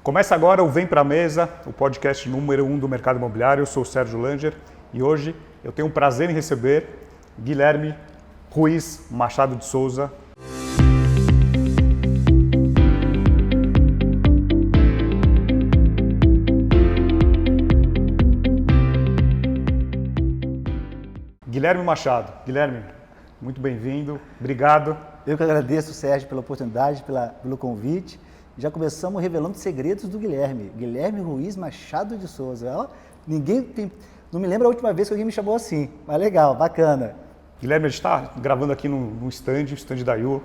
Começa agora o Vem Pra Mesa, o podcast número 1 do mercado imobiliário. Eu sou o Sérgio Langer e hoje eu tenho o prazer em receber Guilherme Ruiz Machado de Souza. Guilherme Machado. Guilherme, muito bem-vindo, obrigado. Eu que agradeço, Sérgio, pela oportunidade, pelo convite. Já começamos revelando segredos do Guilherme. Guilherme Ruiz Machado de Souza. Ó, não me lembro a última vez que alguém me chamou assim, mas legal, bacana. Guilherme, a gente está gravando aqui no stand, o stand da IU,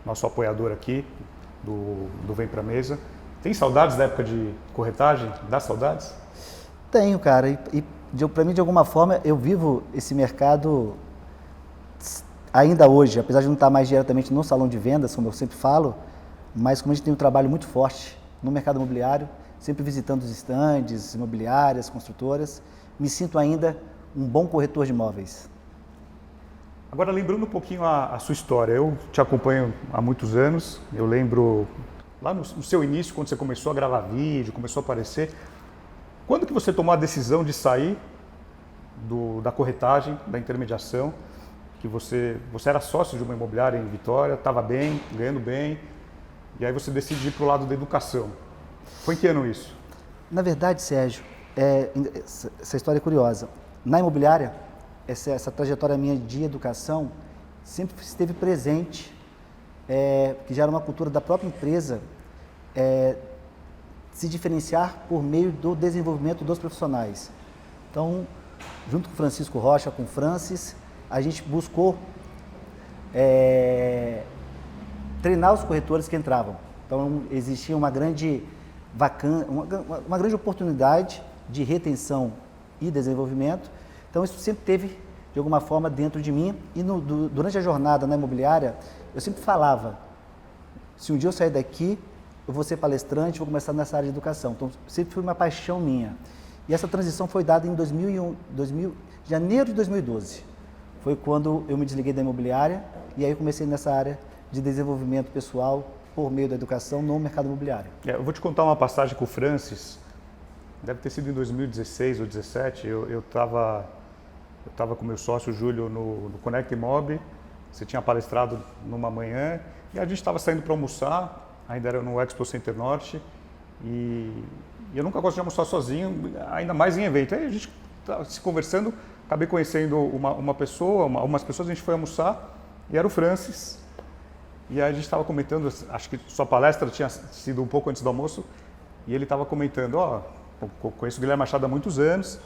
nosso apoiador aqui do Vem Pra Mesa. Tem saudades da época de corretagem? Dá saudades? Tenho, cara. E para mim, de alguma forma, eu vivo esse mercado ainda hoje, apesar de não estar mais diretamente no salão de vendas, como eu sempre falo, mas como a gente tem um trabalho muito forte no mercado imobiliário, sempre visitando os estandes, imobiliárias, construtoras, me sinto ainda um bom corretor de imóveis. Agora, lembrando um pouquinho a sua história, eu te acompanho há muitos anos, eu lembro lá no seu início, quando você começou a gravar vídeo, começou a aparecer, quando que você tomou a decisão de sair da corretagem, da intermediação, que você era sócio de uma imobiliária em Vitória, estava bem, ganhando bem, e aí você decide ir para o lado da educação. Foi em que ano isso? Na verdade, Sérgio, essa história é curiosa. Na imobiliária, essa trajetória minha de educação sempre esteve presente, que já era uma cultura da própria empresa, se diferenciar por meio do desenvolvimento dos profissionais. Então, junto com o Francisco Rocha, com o Francis, a gente buscou treinar os corretores que entravam. Então, existia uma grande oportunidade de retenção e desenvolvimento. Então, isso sempre teve, de alguma forma, dentro de mim. E durante a jornada na imobiliária, eu sempre falava, se um dia eu sair daqui, eu vou ser palestrante, vou começar nessa área de educação. Então, sempre foi uma paixão minha. E essa transição foi dada em janeiro de 2012. Foi quando eu me desliguei da imobiliária e aí eu comecei nessa área de desenvolvimento pessoal por meio da educação no mercado imobiliário. Eu vou te contar uma passagem com o Francis, deve ter sido em 2016 ou 2017, eu estava com meu sócio Júlio no Connect Imob, você tinha palestrado numa manhã e a gente estava saindo para almoçar, ainda era no Expo Center Norte, e eu nunca gosto de almoçar sozinho, ainda mais em evento. Aí a gente estava se conversando, acabei conhecendo umas pessoas, a gente foi almoçar e era o Francis. E aí a gente estava comentando, acho que sua palestra tinha sido um pouco antes do almoço, e ele estava comentando, conheço o Guilherme Machado há muitos anos,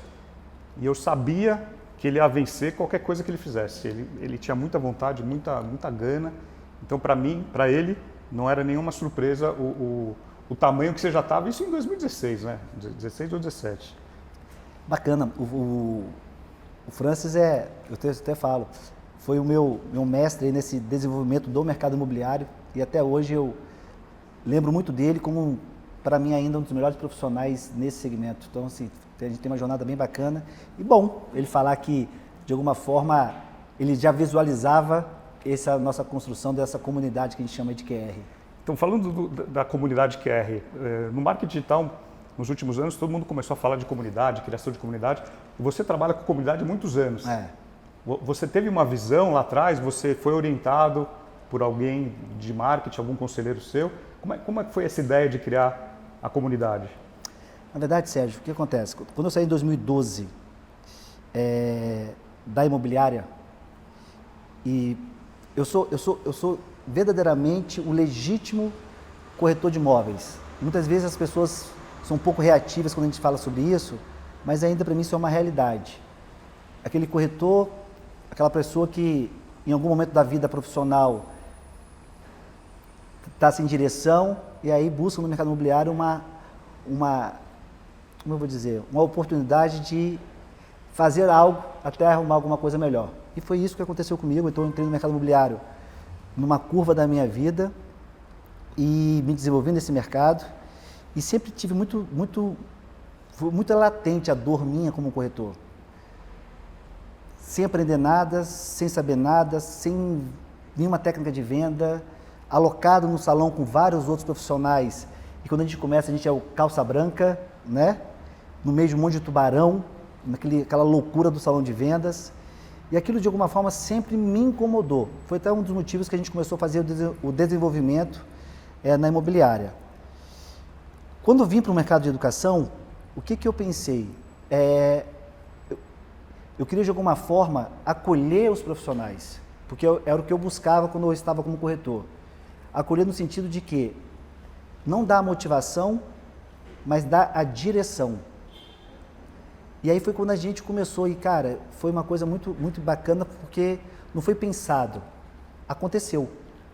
e eu sabia que ele ia vencer qualquer coisa que ele fizesse. Ele tinha muita vontade, muita gana, então para ele, não era nenhuma surpresa o tamanho que você já estava, isso em 2016, né? 16 ou 17. Bacana. O Francis eu até falo, foi o meu mestre nesse desenvolvimento do mercado imobiliário e até hoje eu lembro muito dele como, para mim, ainda um dos melhores profissionais nesse segmento. Então, assim, a gente tem uma jornada bem bacana e bom ele falar que, de alguma forma, ele já visualizava essa nossa construção dessa comunidade que a gente chama de QR. Então, falando da comunidade QR, no marketing digital, nos últimos anos, todo mundo começou a falar de comunidade, criação de comunidade, e você trabalha com comunidade há muitos anos. Você teve uma visão lá atrás, você foi orientado por alguém de marketing, algum conselheiro seu? Como é que foi essa ideia de criar a comunidade? Na verdade, Sérgio, o que acontece? Quando eu saí em 2012 da imobiliária, e eu sou verdadeiramente o legítimo corretor de imóveis. Muitas vezes as pessoas são um pouco reativas quando a gente fala sobre isso, mas ainda para mim isso é uma realidade. Aquele corretor, aquela pessoa que em algum momento da vida profissional está sem direção e aí busca no mercado imobiliário uma oportunidade de fazer algo até arrumar alguma coisa melhor. E foi isso que aconteceu comigo. Então eu entrei no mercado imobiliário numa curva da minha vida e me desenvolvi nesse mercado e sempre tive muito latente a dor minha como corretor. Sem aprender nada, sem saber nada, sem nenhuma técnica de venda, alocado no salão com vários outros profissionais E quando a gente começa, a gente é o calça branca, né? No meio de um monte de tubarão, aquela loucura do salão de vendas. E aquilo, de alguma forma, sempre me incomodou. Foi até um dos motivos que a gente começou a fazer o desenvolvimento na imobiliária. Quando eu vim para o mercado de educação, o que eu pensei? Eu queria, de alguma forma, acolher os profissionais, porque era o que eu buscava quando eu estava como corretor. Acolher no sentido de que não dá a motivação, mas dá a direção. E aí foi quando a gente começou, e cara, foi uma coisa muito, muito bacana, porque não foi pensado, aconteceu.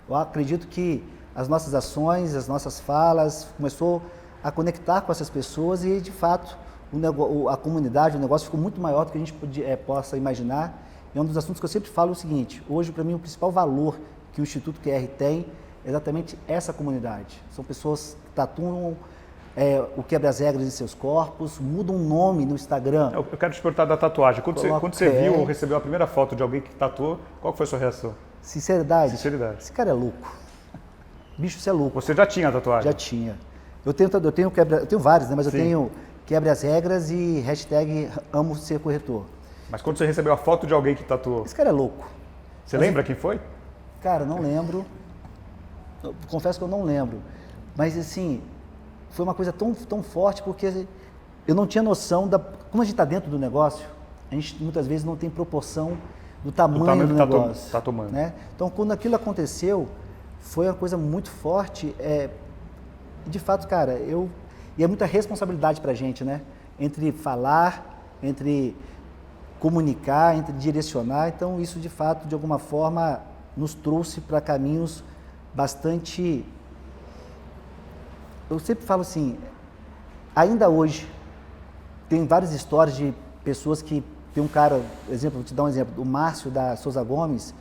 Eu acredito que as nossas ações, as nossas falas, começou a conectar com essas pessoas e, de fato, a comunidade, o negócio ficou muito maior do que a gente possa imaginar. E um dos assuntos que eu sempre falo é o seguinte: hoje, para mim, o principal valor que o Instituto QR tem é exatamente essa comunidade. São pessoas que tatuam o quebra-regras em seus corpos, mudam um nome no Instagram. Eu quero te perguntar da tatuagem. Quando você viu ou recebeu a primeira foto de alguém que tatuou, qual foi a sua reação? Sinceridade. Sinceridade. Esse cara é louco. Bicho, você é louco. Você já tinha tatuagem? Já tinha. Eu tenho vários, né? Mas Sim. Eu tenho quebra-regras e hashtag amo ser corretor. Mas quando você recebeu a foto de alguém que tatuou? Esse cara é louco. Você lembra quem foi? Cara, não lembro. Eu confesso que eu não lembro. Mas, assim, foi uma coisa tão forte, porque eu não tinha noção como a gente está dentro do negócio, a gente muitas vezes não tem proporção do tamanho do negócio. Tá tomando. Né? Então, quando aquilo aconteceu, foi uma coisa muito forte. De fato, cara, e é muita responsabilidade para a gente, né? Entre falar, entre comunicar, entre direcionar. Então, isso, de fato, de alguma forma, nos trouxe para caminhos bastante... Eu sempre falo assim, ainda hoje, tem várias histórias de pessoas que... Tem um cara, vou te dar um exemplo, o Márcio da Souza Gomes,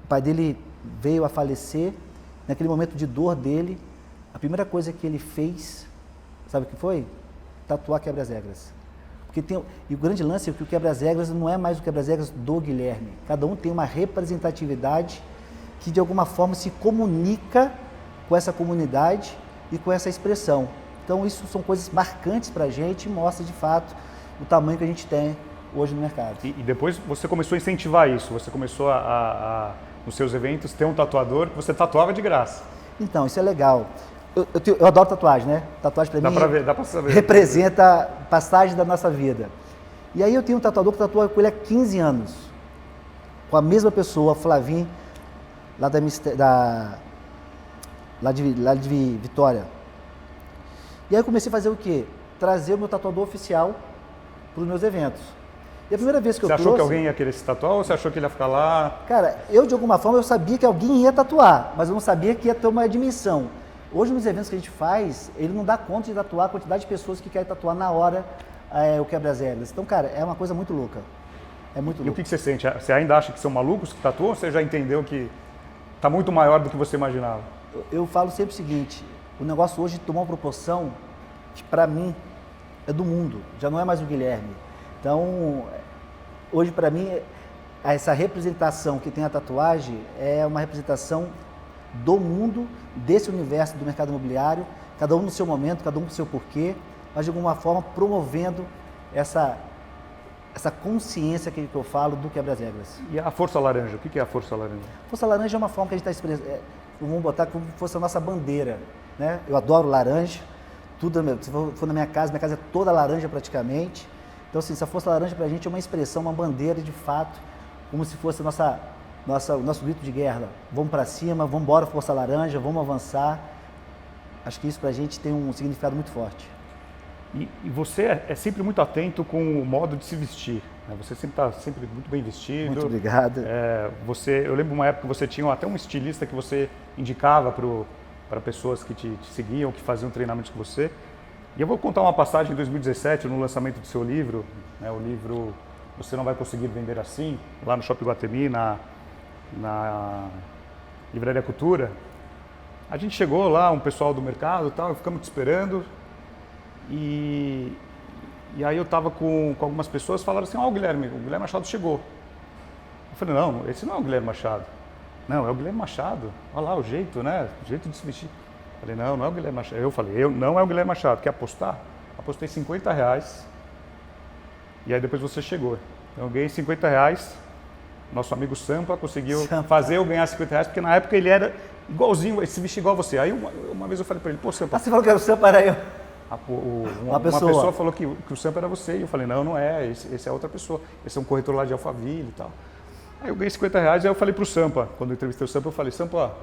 o pai dele veio a falecer, naquele momento de dor dele, a primeira coisa que ele fez, sabe o que foi? Tatuar quebra-regras. E o grande lance é que o quebra-regras não é mais o quebra-regras do Guilherme. Cada um tem uma representatividade que, de alguma forma, se comunica com essa comunidade e com essa expressão. Então, isso são coisas marcantes para a gente e mostra, de fato, o tamanho que a gente tem hoje no mercado. E depois você começou a incentivar isso, você começou nos seus eventos, ter um tatuador que você tatuava de graça. Então, isso é legal. Eu adoro tatuagem, né? Tatuagem para mim dá pra saber. Representa passagem da nossa vida. E aí eu tenho um tatuador que tatua com ele há 15 anos. Com a mesma pessoa, Flavinho, lá de Vitória. E aí eu comecei a fazer o quê? Trazer o meu tatuador oficial para os meus eventos. E a primeira vez que eu trouxe... Você achou que alguém ia querer se tatuar ou você achou que ele ia ficar lá? Cara, de alguma forma, eu sabia que alguém ia tatuar, mas eu não sabia que ia ter uma dimensão. Hoje, nos eventos que a gente faz, ele não dá conta de tatuar a quantidade de pessoas que querem tatuar na hora o quebra-regras. Então, cara, é uma coisa muito louca. É muito louco. E o que você sente? Você ainda acha que são malucos que tatuam ou você já entendeu que está muito maior do que você imaginava? Eu falo sempre o seguinte, o negócio hoje tomou uma proporção que, para mim, é do mundo, já não é mais o Guilherme. Então, hoje, para mim, essa representação que tem a tatuagem é uma representação do mundo, desse universo do mercado imobiliário, cada um no seu momento, cada um com o seu porquê, mas de alguma forma promovendo essa consciência que eu falo do quebra-regras. E a força laranja, o que é a força laranja? A força laranja é uma forma que a gente está expressando, vamos botar como se fosse a nossa bandeira, né? Eu adoro laranja, se for na minha casa é toda laranja praticamente. Então, assim, essa força laranja para a gente é uma expressão, uma bandeira de fato, como se fosse o nosso grito de guerra. Vamos para cima, vamos embora, força laranja, vamos avançar. Acho que isso para a gente tem um significado muito forte. E você é sempre muito atento com o modo de se vestir, né? Você sempre está muito bem vestido. Muito obrigado. Eu lembro uma época que você tinha até um estilista que você indicava para pessoas que te seguiam, que faziam treinamentos com você. E eu vou contar uma passagem em 2017, no lançamento do seu livro, né, o livro Você Não Vai Conseguir Vender Assim, lá no Shopping Guatemi, na Livraria Cultura. A gente chegou lá, um pessoal do mercado e tal, ficamos te esperando. E aí eu estava com algumas pessoas, falaram assim, o Guilherme Machado chegou. Eu falei, não, esse não é o Guilherme Machado. Não, é o Guilherme Machado. Olha lá o jeito, né? O jeito de se vestir. Falei, não é o Guilherme Machado. Eu falei, não é o Guilherme Machado, quer apostar? Apostei R$50, e aí depois você chegou. Então eu ganhei R$50, nosso amigo Sampa conseguiu fazer eu ganhar R$50, porque na época ele era igualzinho, ele se vestia igual a você. Aí uma vez eu falei para ele, pô, Sampa... Ah, você falou que era o Sampa, era eu. Uma pessoa falou que o Sampa era você, e eu falei, não é, esse é outra pessoa, esse é um corretor lá de Alphaville e tal. Aí eu ganhei R$50, aí eu falei pro Sampa, quando eu entrevistei o Sampa, eu falei, Sampa,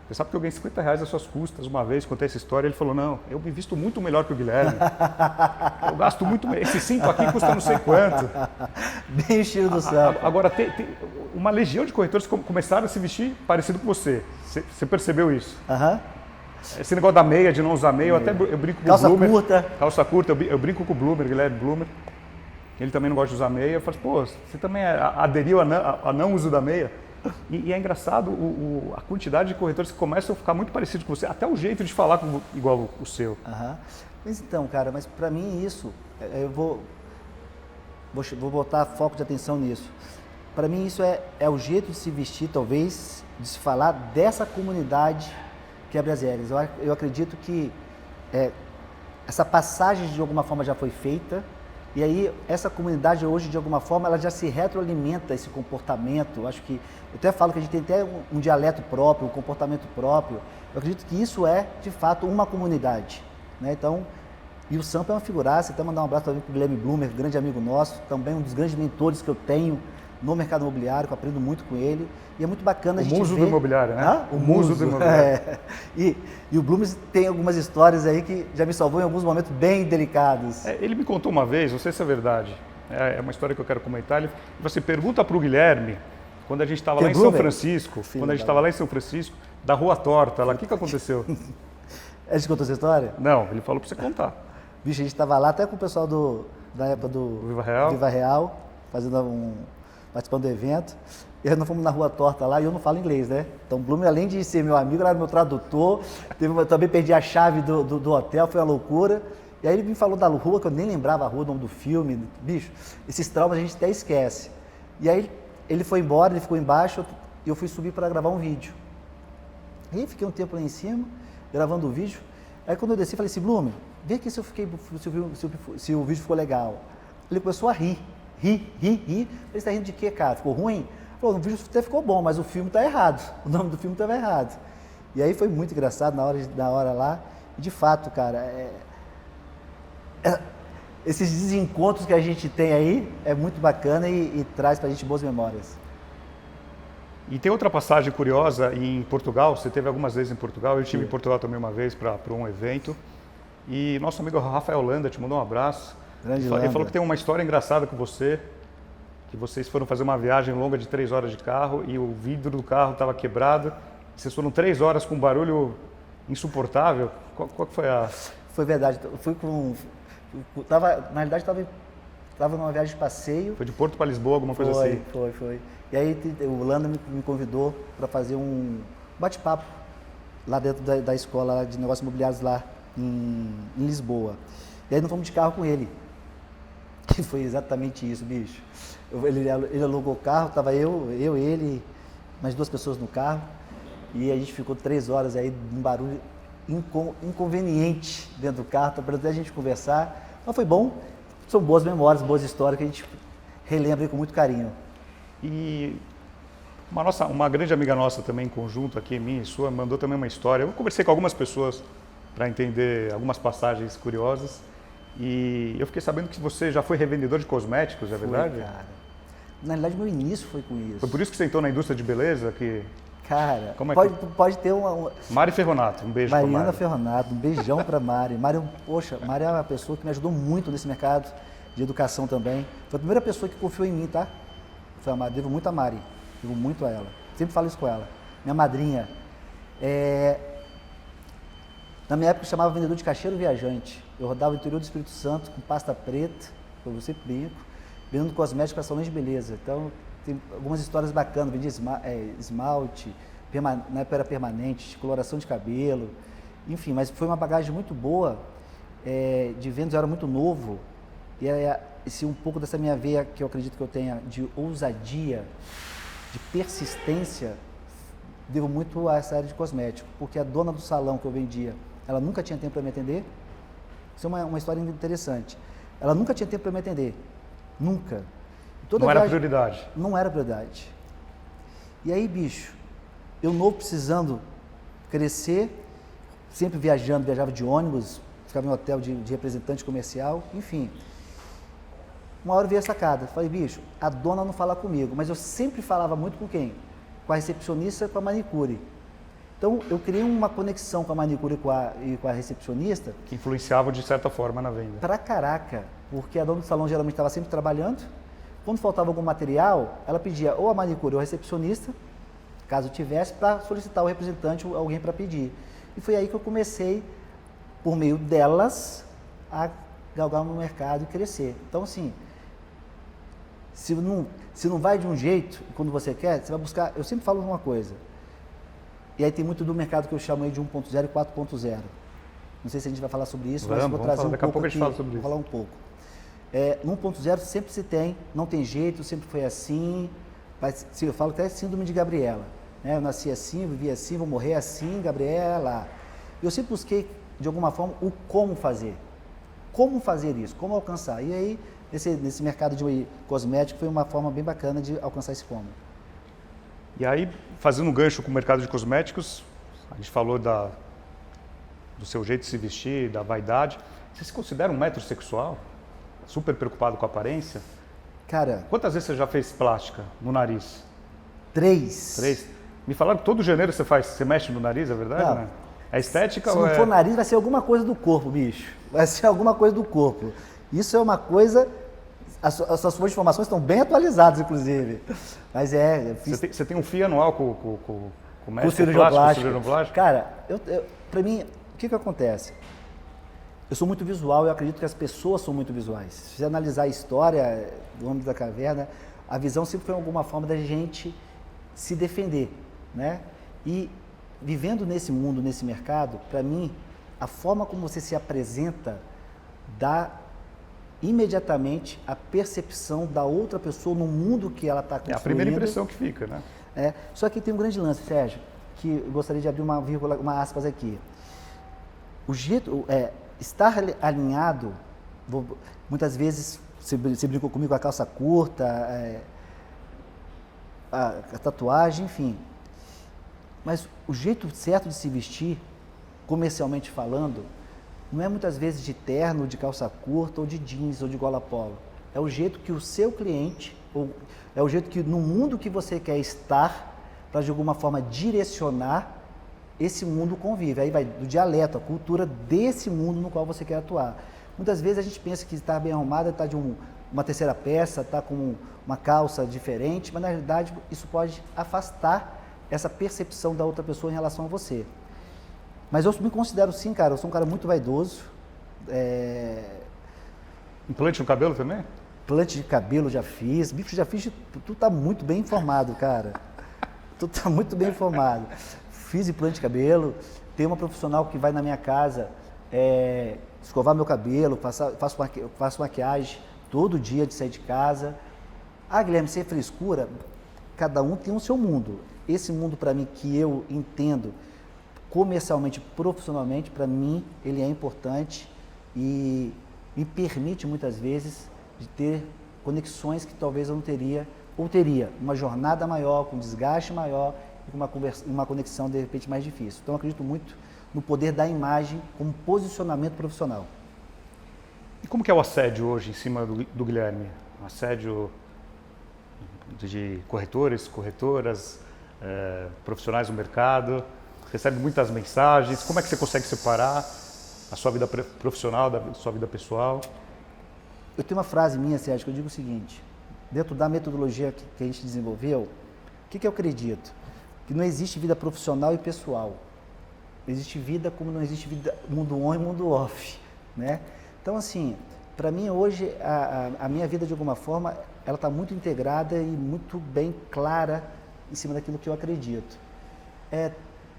você sabe que eu ganhei R$50 às suas custas uma vez, contei essa história, ele falou, não, eu me visto muito melhor que o Guilherme, eu gasto muito, esse cinto aqui custa não sei quanto. Bem o estilo do Sampa. Agora, tem uma legião de corretores que começaram a se vestir parecido com você percebeu isso? Aham. Esse negócio da meia, de não usar meia, eu brinco com o Blumer. Calça curta, eu brinco com o Blumer, Guilherme Blumer. Ele também não gosta de usar meia. Eu falo, pô, você também aderiu a não uso da meia? E é engraçado a quantidade de corretores que começam a ficar muito parecidos com você, até o jeito de falar igual o seu. Mas então, cara, mas para mim isso, eu vou botar foco de atenção nisso. Para mim isso é o jeito de se vestir, talvez, de se falar dessa comunidade que é Brasília. Eu acredito que essa passagem de alguma forma já foi feita, e aí essa comunidade hoje de alguma forma ela já se retroalimenta esse comportamento. Eu acho que, eu até falo que a gente tem até um dialeto próprio, um comportamento próprio. Eu acredito que isso é de fato uma comunidade, né? Então, e o Sampa é uma figuraça. Até mandar um abraço também para o Guilherme Blumer, grande amigo nosso, também um dos grandes mentores que eu tenho no mercado imobiliário, que eu aprendo muito com ele, e é muito bacana a gente ver... O muso do imobiliário, né? O muso do imobiliário. E o Blumes tem algumas histórias aí que já me salvou em alguns momentos bem delicados. Ele me contou uma vez, não sei se é verdade, é uma história que eu quero comentar, ele falou assim, pergunta para o Guilherme, quando a gente estava lá em São Francisco, da Rua Torta, lá, o que aconteceu? Ele te contou essa história? Não, ele falou para você contar. Bicho, a gente estava lá até com o pessoal da época do Viva Real, participando do evento, e nós fomos na Rua Torta lá, e eu não falo inglês, né? Então o Blumer, além de ser meu amigo, era meu tradutor, também perdi a chave do hotel, foi uma loucura. E aí ele me falou da rua, que eu nem lembrava a rua, o nome do filme. Bicho, esses traumas a gente até esquece. E aí ele foi embora, ele ficou embaixo, e eu fui subir para gravar um vídeo. E aí fiquei um tempo lá em cima, gravando o vídeo. Aí quando eu desci, falei assim, Blumer, vê aqui se o vídeo ficou legal. Ele começou a rir. Ele está rindo de quê, cara? Ficou ruim? Falou, o vídeo até ficou bom, mas o filme está errado. O nome do filme estava errado. E aí foi muito engraçado na hora lá. E de fato, cara, esses desencontros que a gente tem aí é muito bacana e traz pra gente boas memórias. E tem outra passagem curiosa em Portugal, você teve algumas vezes em Portugal, eu estive em Portugal também uma vez para um evento. E nosso amigo Rafael Landa te mandou um abraço. Ele falou que tem uma história engraçada com você, que vocês foram fazer uma viagem longa de 3 horas de carro e o vidro do carro estava quebrado. Vocês foram 3 horas com um barulho insuportável. Qual que foi a... Foi verdade. Eu fui na realidade, estava numa viagem de passeio. Foi de Porto para Lisboa, alguma coisa assim? Foi. E aí o Landa me convidou para fazer um bate-papo lá dentro da escola de negócios imobiliários lá em Lisboa. E aí nós fomos de carro com ele. Que foi exatamente isso, bicho. Ele alugou o carro, estava ele, mais 2 pessoas no carro. E a gente ficou 3 horas aí num barulho inconveniente dentro do carro, para até a gente conversar. Mas foi bom, são boas memórias, boas histórias que a gente relembra com muito carinho. E uma grande amiga nossa também, em conjunto aqui, minha e sua, mandou também uma história. Eu conversei com algumas pessoas para entender algumas passagens curiosas. E eu fiquei sabendo que você já foi revendedor de cosméticos, é verdade? Foi, cara. Na realidade, meu início foi com isso. Foi por isso que você entrou na indústria de beleza? Cara, pode ter uma... Mari Ferronato, um beijo para Mari. Mariana Ferronato, um beijão para Mari. Mari é uma pessoa que me ajudou muito nesse mercado de educação também. Foi a primeira pessoa que confiou em mim, tá? Foi a Mari, devo muito a Mari, devo muito a ela. Sempre falo isso com ela. Minha madrinha. Na minha época eu chamava vendedor de caixeiro viajante. Eu rodava o interior do Espírito Santo com pasta preta, como eu sempre brinco, vendendo cosméticos para salões de beleza. Então, tem algumas histórias bacanas. Vendia esmalte, na época era permanente, coloração de cabelo, enfim, mas foi uma bagagem muito boa de vendas. Eu era muito novo e esse um pouco dessa minha veia que eu acredito que eu tenha de ousadia, de persistência, devo muito a essa área de cosmético, porque a dona do salão que eu vendia, ela nunca tinha tempo para me atender. Isso é uma história interessante. Ela nunca tinha tempo para me atender. Nunca. Não era prioridade. Não era prioridade. E aí, bicho, eu novo precisando crescer, sempre viajando, viajava de ônibus, ficava em hotel de representante comercial, enfim. Uma hora veio a sacada. Falei, bicho, a dona não fala comigo, mas eu sempre falava muito com quem? Com a recepcionista e com a manicure. Então, eu criei uma conexão com a manicure e com a recepcionista. Que influenciavam de certa forma na venda. Pra caraca, porque a dona do salão geralmente estava sempre trabalhando. Quando faltava algum material, ela pedia ou a manicure ou a recepcionista, caso tivesse, para solicitar o representante ou alguém para pedir. E foi aí que eu comecei, por meio delas, a galgar no mercado e crescer. Então, assim, se não vai de um jeito, quando você quer, você vai buscar... Eu sempre falo uma coisa, e aí tem muito do mercado que eu chamo aí de 1.0 e 4.0. Não sei se a gente vai falar sobre isso, mas eu vou trazer um pouco aqui. Daqui a pouco a gente fala sobre isso. Vou falar um pouco. No 1.0 sempre se tem, não tem jeito, sempre foi assim. Eu falo até síndrome de Gabriela. Né? Eu nasci assim, eu vivi assim, vou morrer assim, Gabriela. Eu sempre busquei, de alguma forma, o como fazer. Como fazer isso, como alcançar. E aí, nesse mercado de cosmético, foi uma forma bem bacana de alcançar esse como. E aí, fazendo um gancho com o mercado de cosméticos, a gente falou do seu jeito de se vestir, da vaidade. Você se considera um metrosexual? Super preocupado com a aparência? Cara... Quantas vezes você já fez plástica no nariz? 3. 3? Me falaram que todo janeiro você mexe no nariz, é verdade? Não. Né? É estética Se ou não for nariz, vai ser alguma coisa do corpo, bicho. Vai ser alguma coisa do corpo. Isso é uma coisa... As suas fontes de informações estão bem atualizadas, inclusive. Mas Você tem um FII anual com o médico cirurgião plástico? Cara, pra mim, o que acontece? Eu sou muito visual e eu acredito que as pessoas são muito visuais. Se você analisar a história do Homem da Caverna, a visão sempre foi alguma forma da gente se defender, né? E vivendo nesse mundo, nesse mercado, para mim, a forma como você se apresenta dá imediatamente a percepção da outra pessoa no mundo que ela está construindo. É a primeira impressão que fica, né? Só que tem um grande lance, Sérgio, que eu gostaria de abrir uma vírgula, uma aspas aqui. O jeito, estar alinhado, muitas vezes você brincou comigo com a calça curta, a tatuagem, enfim. Mas o jeito certo de se vestir, comercialmente falando, não é muitas vezes de terno, de calça curta, ou de jeans, ou de gola polo. É o jeito que o seu cliente, ou é o jeito que no mundo que você quer estar, para de alguma forma direcionar esse mundo convive. Aí vai do dialeto, a cultura desse mundo no qual você quer atuar. Muitas vezes a gente pensa que estar bem arrumado é estar de uma terceira peça, estar com uma calça diferente, mas na realidade isso pode afastar essa percepção da outra pessoa em relação a você. Mas eu me considero sim, cara, eu sou um cara muito vaidoso. Implante no cabelo também? Implante de cabelo já fiz. Bicho, já fiz. Tu tá muito bem informado, cara. Tu tá muito bem informado. Fiz implante de cabelo. Tem uma profissional que vai na minha casa escovar meu cabelo, faço maquiagem todo dia de sair de casa. Ah, Guilherme, sem frescura, cada um tem o seu mundo. Esse mundo, para mim, que eu entendo comercialmente, profissionalmente, para mim, ele é importante e me permite, muitas vezes, de ter conexões que talvez eu não teria, ou teria uma jornada maior, com desgaste maior e com uma conexão, de repente, mais difícil. Então, eu acredito muito no poder da imagem como posicionamento profissional. E como que é o assédio hoje em cima do Guilherme? O assédio de corretoras, profissionais do mercado? Recebe muitas mensagens. Como é que você consegue separar a sua vida profissional da sua vida pessoal? Eu tenho uma frase minha, Sérgio, que eu digo o seguinte: dentro da metodologia que a gente desenvolveu, o que eu acredito? Que não existe vida profissional e pessoal. Existe vida como não existe vida mundo on e mundo off, né? Então, assim, para mim hoje, a minha vida, de alguma forma, ela está muito integrada e muito bem clara em cima daquilo que eu acredito.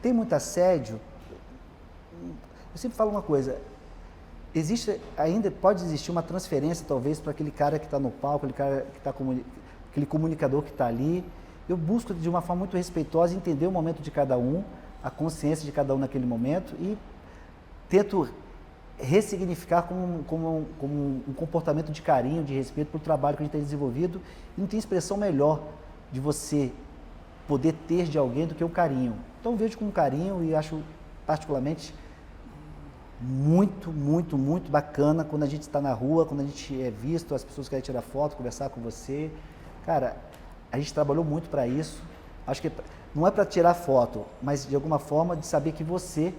Tem muito assédio. Eu sempre falo uma coisa, pode existir uma transferência talvez para aquele cara que está no palco, aquele comunicador que está ali, eu busco de uma forma muito respeitosa entender o momento de cada um, a consciência de cada um naquele momento e tento ressignificar como um comportamento de carinho, de respeito pelo trabalho que a gente tem desenvolvido. E não tem expressão melhor de você poder ter de alguém do que o carinho. Então eu vejo com carinho e acho particularmente muito, muito, muito bacana quando a gente está na rua, quando a gente é visto, as pessoas querem tirar foto, conversar com você. Cara, a gente trabalhou muito para isso. Acho que não é para tirar foto, mas de alguma forma de saber que você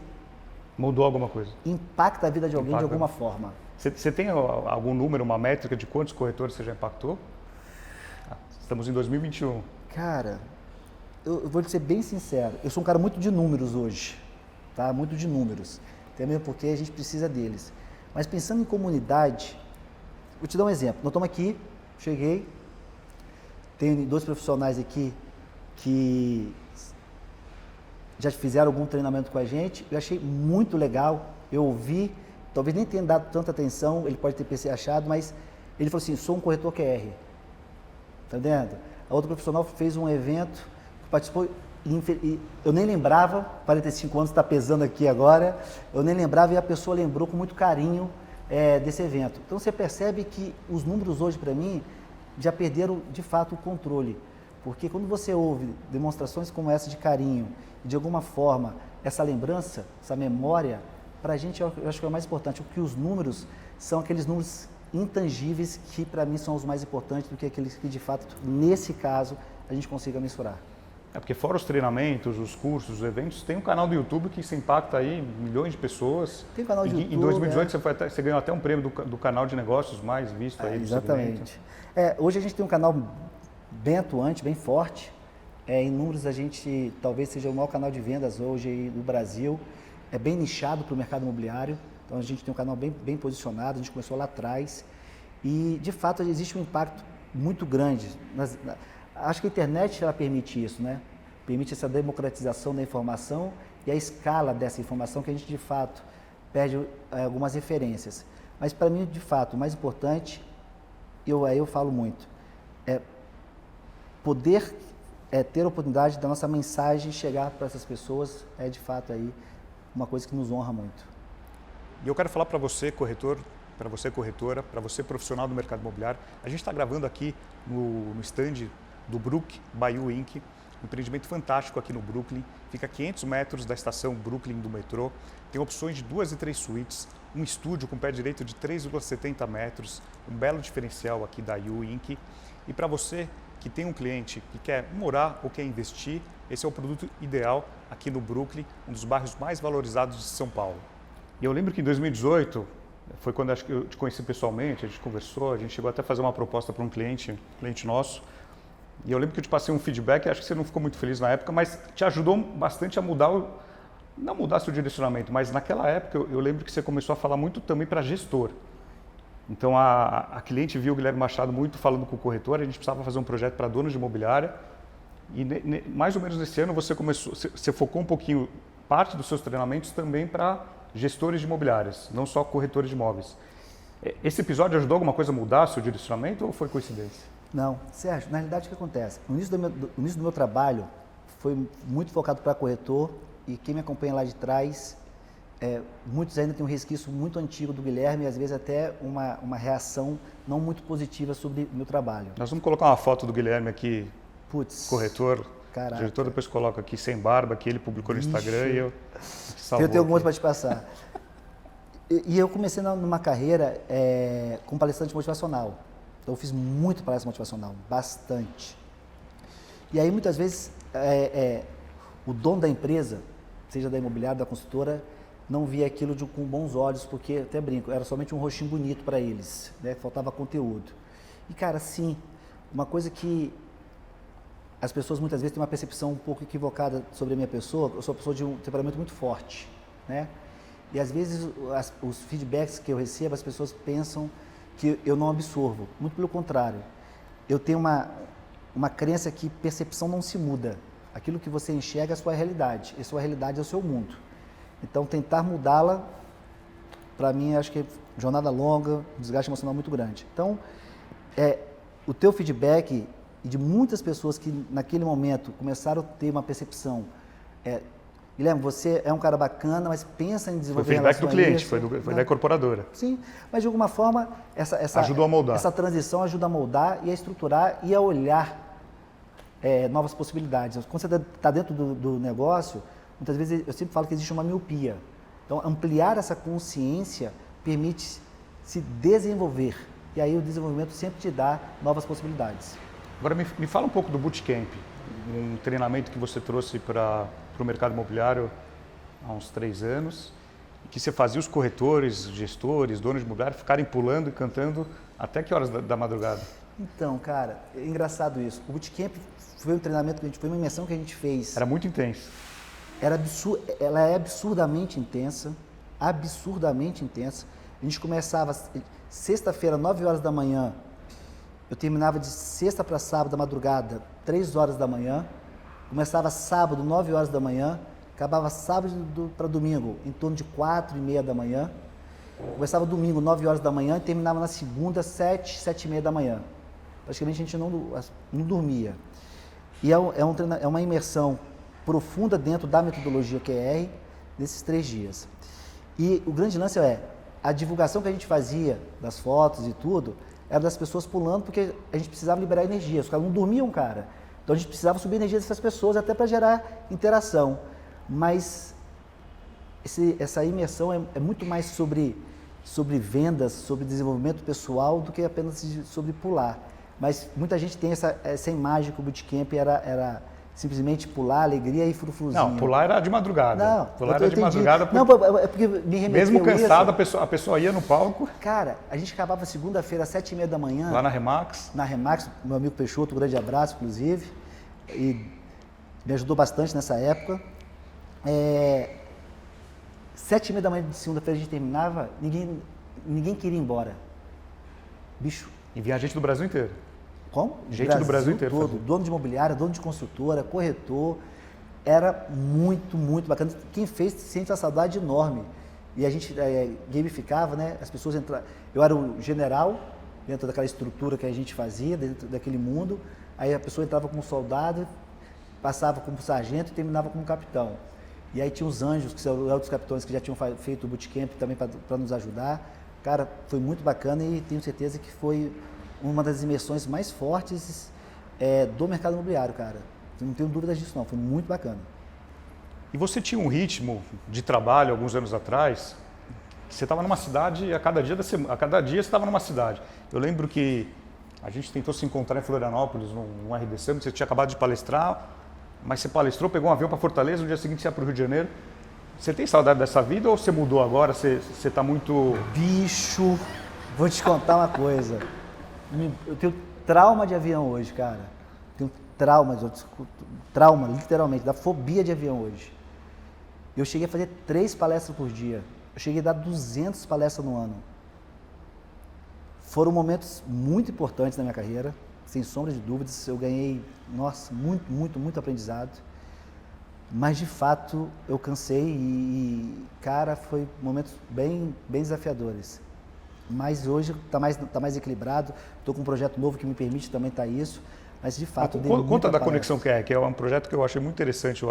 Mudou alguma coisa? impacta a vida de alguém de alguma forma. Você tem algum número, uma métrica de quantos corretores você já impactou? Estamos em 2021. Cara, eu vou te ser bem sincero, eu sou um cara muito de números hoje, tá? Muito de números, até mesmo porque a gente precisa deles. Mas pensando em comunidade, vou te dar um exemplo. Nós estamos aqui, cheguei, tem 2 profissionais aqui que já fizeram algum treinamento com a gente, eu achei muito legal, eu ouvi, talvez nem tenha dado tanta atenção, ele pode ter achado, mas ele falou assim, sou um corretor QR, tá entendendo? A outra profissional fez um evento, participou, e eu nem lembrava, 45 anos está pesando aqui agora, eu nem lembrava e a pessoa lembrou com muito carinho desse evento. Então você percebe que os números hoje para mim já perderam de fato o controle. Porque quando você ouve demonstrações como essa de carinho, e de alguma forma, essa lembrança, essa memória, para a gente eu acho que é o mais importante, porque os números são aqueles números intangíveis que para mim são os mais importantes do que aqueles que de fato, nesse caso, a gente consiga mensurar. É porque fora os treinamentos, os cursos, os eventos, tem um canal do YouTube que se impacta aí milhões de pessoas. Tem canal de YouTube. Em 2018 você ganhou até um prêmio do canal de negócios mais visto aí do exatamente. Hoje a gente tem um canal bem atuante, bem forte. Em números a gente talvez seja o maior canal de vendas hoje do Brasil. É bem nichado para o mercado imobiliário. Então a gente tem um canal bem posicionado, a gente começou lá atrás. E de fato existe um impacto muito grande. Acho que a internet ela permite isso, né? Permite essa democratização da informação e a escala dessa informação que a gente de fato perde algumas referências. Mas para mim, de fato, o mais importante, eu falo muito, é poder ter a oportunidade da nossa mensagem chegar para essas pessoas, é de fato aí uma coisa que nos honra muito. E eu quero falar para você, corretor, para você, corretora, para você, profissional do mercado imobiliário, a gente está gravando aqui no stand do Brook Bayou Inc., um empreendimento fantástico aqui no Brooklyn, fica a 500 metros da estação Brooklyn do metrô, tem opções de 2 e 3 suítes, um estúdio com pé direito de 3,70 metros, um belo diferencial aqui da Bayou Inc. E para você que tem um cliente que quer morar ou quer investir, esse é o produto ideal aqui no Brooklyn, um dos bairros mais valorizados de São Paulo. E eu lembro que em 2018, foi quando acho que eu te conheci pessoalmente, a gente conversou, a gente chegou até a fazer uma proposta para um cliente nosso, e eu lembro que eu te passei um feedback, acho que você não ficou muito feliz na época, mas te ajudou bastante a mudar, não mudar seu direcionamento, mas naquela época eu lembro que você começou a falar muito também para gestor. Então a cliente viu o Guilherme Machado muito falando com o corretor, a gente precisava fazer um projeto para donos de imobiliária, e mais ou menos nesse ano você focou um pouquinho, parte dos seus treinamentos também para gestores de imobiliárias, não só corretores de imóveis. Esse episódio ajudou alguma coisa a mudar seu direcionamento ou foi coincidência? Não, Sérgio, na realidade o que acontece? No início do meu trabalho foi muito focado para corretor e quem me acompanha lá de trás, muitos ainda têm um resquício muito antigo do Guilherme e às vezes até uma reação não muito positiva sobre o meu trabalho. Nós vamos colocar uma foto do Guilherme aqui, corretor, caraca. diretor, depois coloca aqui sem barba, que ele publicou no Instagram e eu salvou. Eu tenho algumas para te passar. E eu comecei numa carreira como palestrante motivacional. Então eu fiz muito palestra motivacional, bastante. E aí muitas vezes o dono da empresa, seja da imobiliária, da consultora, não via aquilo com bons olhos, porque, até brinco, era somente um rostinho bonito para eles, né? Faltava conteúdo. E cara, sim, uma coisa que as pessoas muitas vezes têm uma percepção um pouco equivocada sobre a minha pessoa, eu sou uma pessoa de um temperamento muito forte, né? E às vezes os feedbacks que eu recebo, as pessoas pensam que eu não absorvo. Muito pelo contrário. Eu tenho uma crença que percepção não se muda. Aquilo que você enxerga é a sua realidade. E a sua realidade é o seu mundo. Então, tentar mudá-la, para mim, acho que é jornada longa, um desgaste emocional muito grande. Então, o teu feedback e de muitas pessoas que naquele momento começaram a ter uma percepção, Guilherme, você é um cara bacana, mas pensa em desenvolver Foi feedback do cliente, isso, foi da incorporadora. Sim, mas de alguma forma Ajudou a moldar. Essa transição ajuda a moldar e a estruturar e a olhar novas possibilidades. Quando você está dentro do negócio, muitas vezes eu sempre falo que existe uma miopia. Então, ampliar essa consciência permite se desenvolver. E aí o desenvolvimento sempre te dá novas possibilidades. Agora me fala um pouco do Bootcamp, um treinamento que você trouxe para o mercado imobiliário há uns 3 anos, que você fazia os corretores, gestores, donos de imobiliário ficarem pulando e cantando até que horas da madrugada? Então, cara, é engraçado isso. O Bootcamp foi um treinamento foi uma imersão que a gente fez. Era muito intenso. Ela é absurdamente intensa, absurdamente intensa. A gente começava sexta-feira, 9 horas da manhã, eu terminava de sexta para sábado da madrugada, 3 horas da manhã, começava sábado, 9 horas da manhã, acabava sábado para domingo, em torno de 4h30 da manhã, começava domingo, 9 horas da manhã, e terminava na segunda, 7h30 da manhã. Praticamente a gente não dormia. E é uma imersão profunda dentro da metodologia QR nesses 3 dias. E o grande lance a divulgação que a gente fazia das fotos e tudo, era das pessoas pulando porque a gente precisava liberar energia. Os caras não dormiam, cara. Então a gente precisava subir a energia dessas pessoas até para gerar interação. Mas essa imersão é muito mais sobre vendas, sobre desenvolvimento pessoal do que apenas sobre pular. Mas muita gente tem essa imagem que o Bootcamp era simplesmente pular, alegria e frufruzinho. Não, pular era de madrugada. Não, pular era de madrugada. Não, é porque me remeteu mesmo cansado, isso. a pessoa ia no palco. Cara, a gente acabava segunda-feira, 7h30 da manhã. Lá na Remax. Na Remax, meu amigo Peixoto, um grande abraço, inclusive. E me ajudou bastante nessa época. 7h30 da manhã de segunda-feira a gente terminava, ninguém queria ir embora. Bicho. E vinha gente do Brasil inteiro. Como? Gente do Brasil inteiro. Todo, dono de imobiliária, dono de construtora, corretor. Era muito, muito bacana. Quem fez sente uma saudade enorme. E a gente gamificava, né? As pessoas entravam. Eu era o general, dentro daquela estrutura que a gente fazia, dentro daquele mundo. Aí a pessoa entrava como soldado, passava como sargento e terminava como capitão. E aí tinha os anjos, que eram outros capitães que já tinham feito o bootcamp também para nos ajudar. Cara, foi muito bacana e tenho certeza que foi uma das imersões mais fortes do mercado imobiliário, cara. Não tenho dúvidas disso não, foi muito bacana. E você tinha um ritmo de trabalho alguns anos atrás, que você estava numa cidade, a cada dia você estava numa cidade. Eu lembro que a gente tentou se encontrar em Florianópolis, num RDC, você tinha acabado de palestrar, mas você palestrou, pegou um avião para Fortaleza, no dia seguinte você ia para o Rio de Janeiro. Você tem saudade dessa vida ou você mudou agora? Você está muito... Bicho, vou te contar uma coisa. Eu tenho trauma de avião hoje, cara. Tenho trauma, literalmente, da fobia de avião hoje. Eu cheguei a fazer 3 palestras por dia. Eu cheguei a dar 200 palestras no ano. Foram momentos muito importantes na minha carreira, sem sombra de dúvidas. Eu ganhei, nossa, muito aprendizado. Mas, de fato, eu cansei e cara, foi momentos bem desafiadores. Mas hoje está mais equilibrado, estou com um projeto novo que me permite também estar isso, mas de fato... Conta da Conexão QR, que é um projeto que eu achei muito interessante,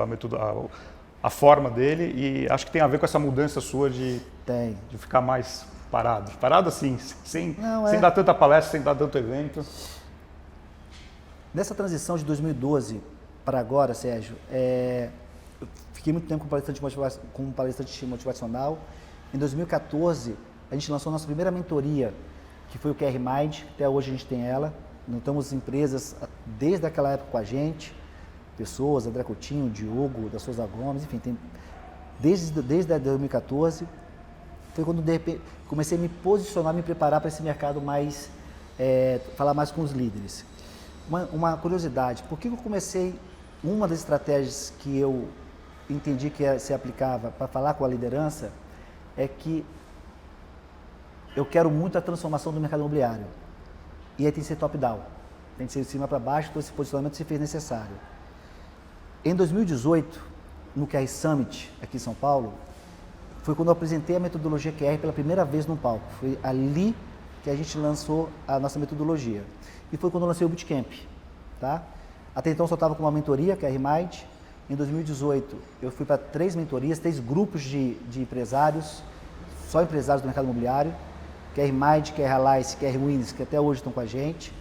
a forma dele, e acho que tem a ver com essa mudança sua de ficar mais parado. Parado assim, sem dar tanta palestra, sem dar tanto evento. Nessa transição de 2012 para agora, Sérgio, eu fiquei muito tempo como palestrante motivacional. Em 2014, a gente lançou a nossa primeira mentoria, que foi o QR Mind, até hoje a gente tem ela. Nós temos empresas desde aquela época com a gente, pessoas, André Coutinho, Diogo, da Souza Gomes, enfim, tem, desde 2014, foi quando de repente comecei a me posicionar, me preparar para esse mercado mais, falar mais com os líderes. Uma curiosidade, por que eu comecei, uma das estratégias que eu entendi que se aplicava para falar com a liderança, é que eu quero muito a transformação do mercado imobiliário. E aí tem que ser top-down. Tem que ser de cima para baixo, então esse posicionamento se fez necessário. Em 2018, no QR Summit, aqui em São Paulo, foi quando eu apresentei a metodologia QR pela primeira vez no palco. Foi ali que a gente lançou a nossa metodologia. E foi quando eu lancei o Bootcamp. tá? Até então, eu só estava com uma mentoria, que é a R-Mind. Em 2018, eu fui para 3 mentorias, 3 grupos de empresários, só empresários do mercado imobiliário, que é a R-Mind, que é a Realize, que é a R-Winners, que até hoje estão com a gente.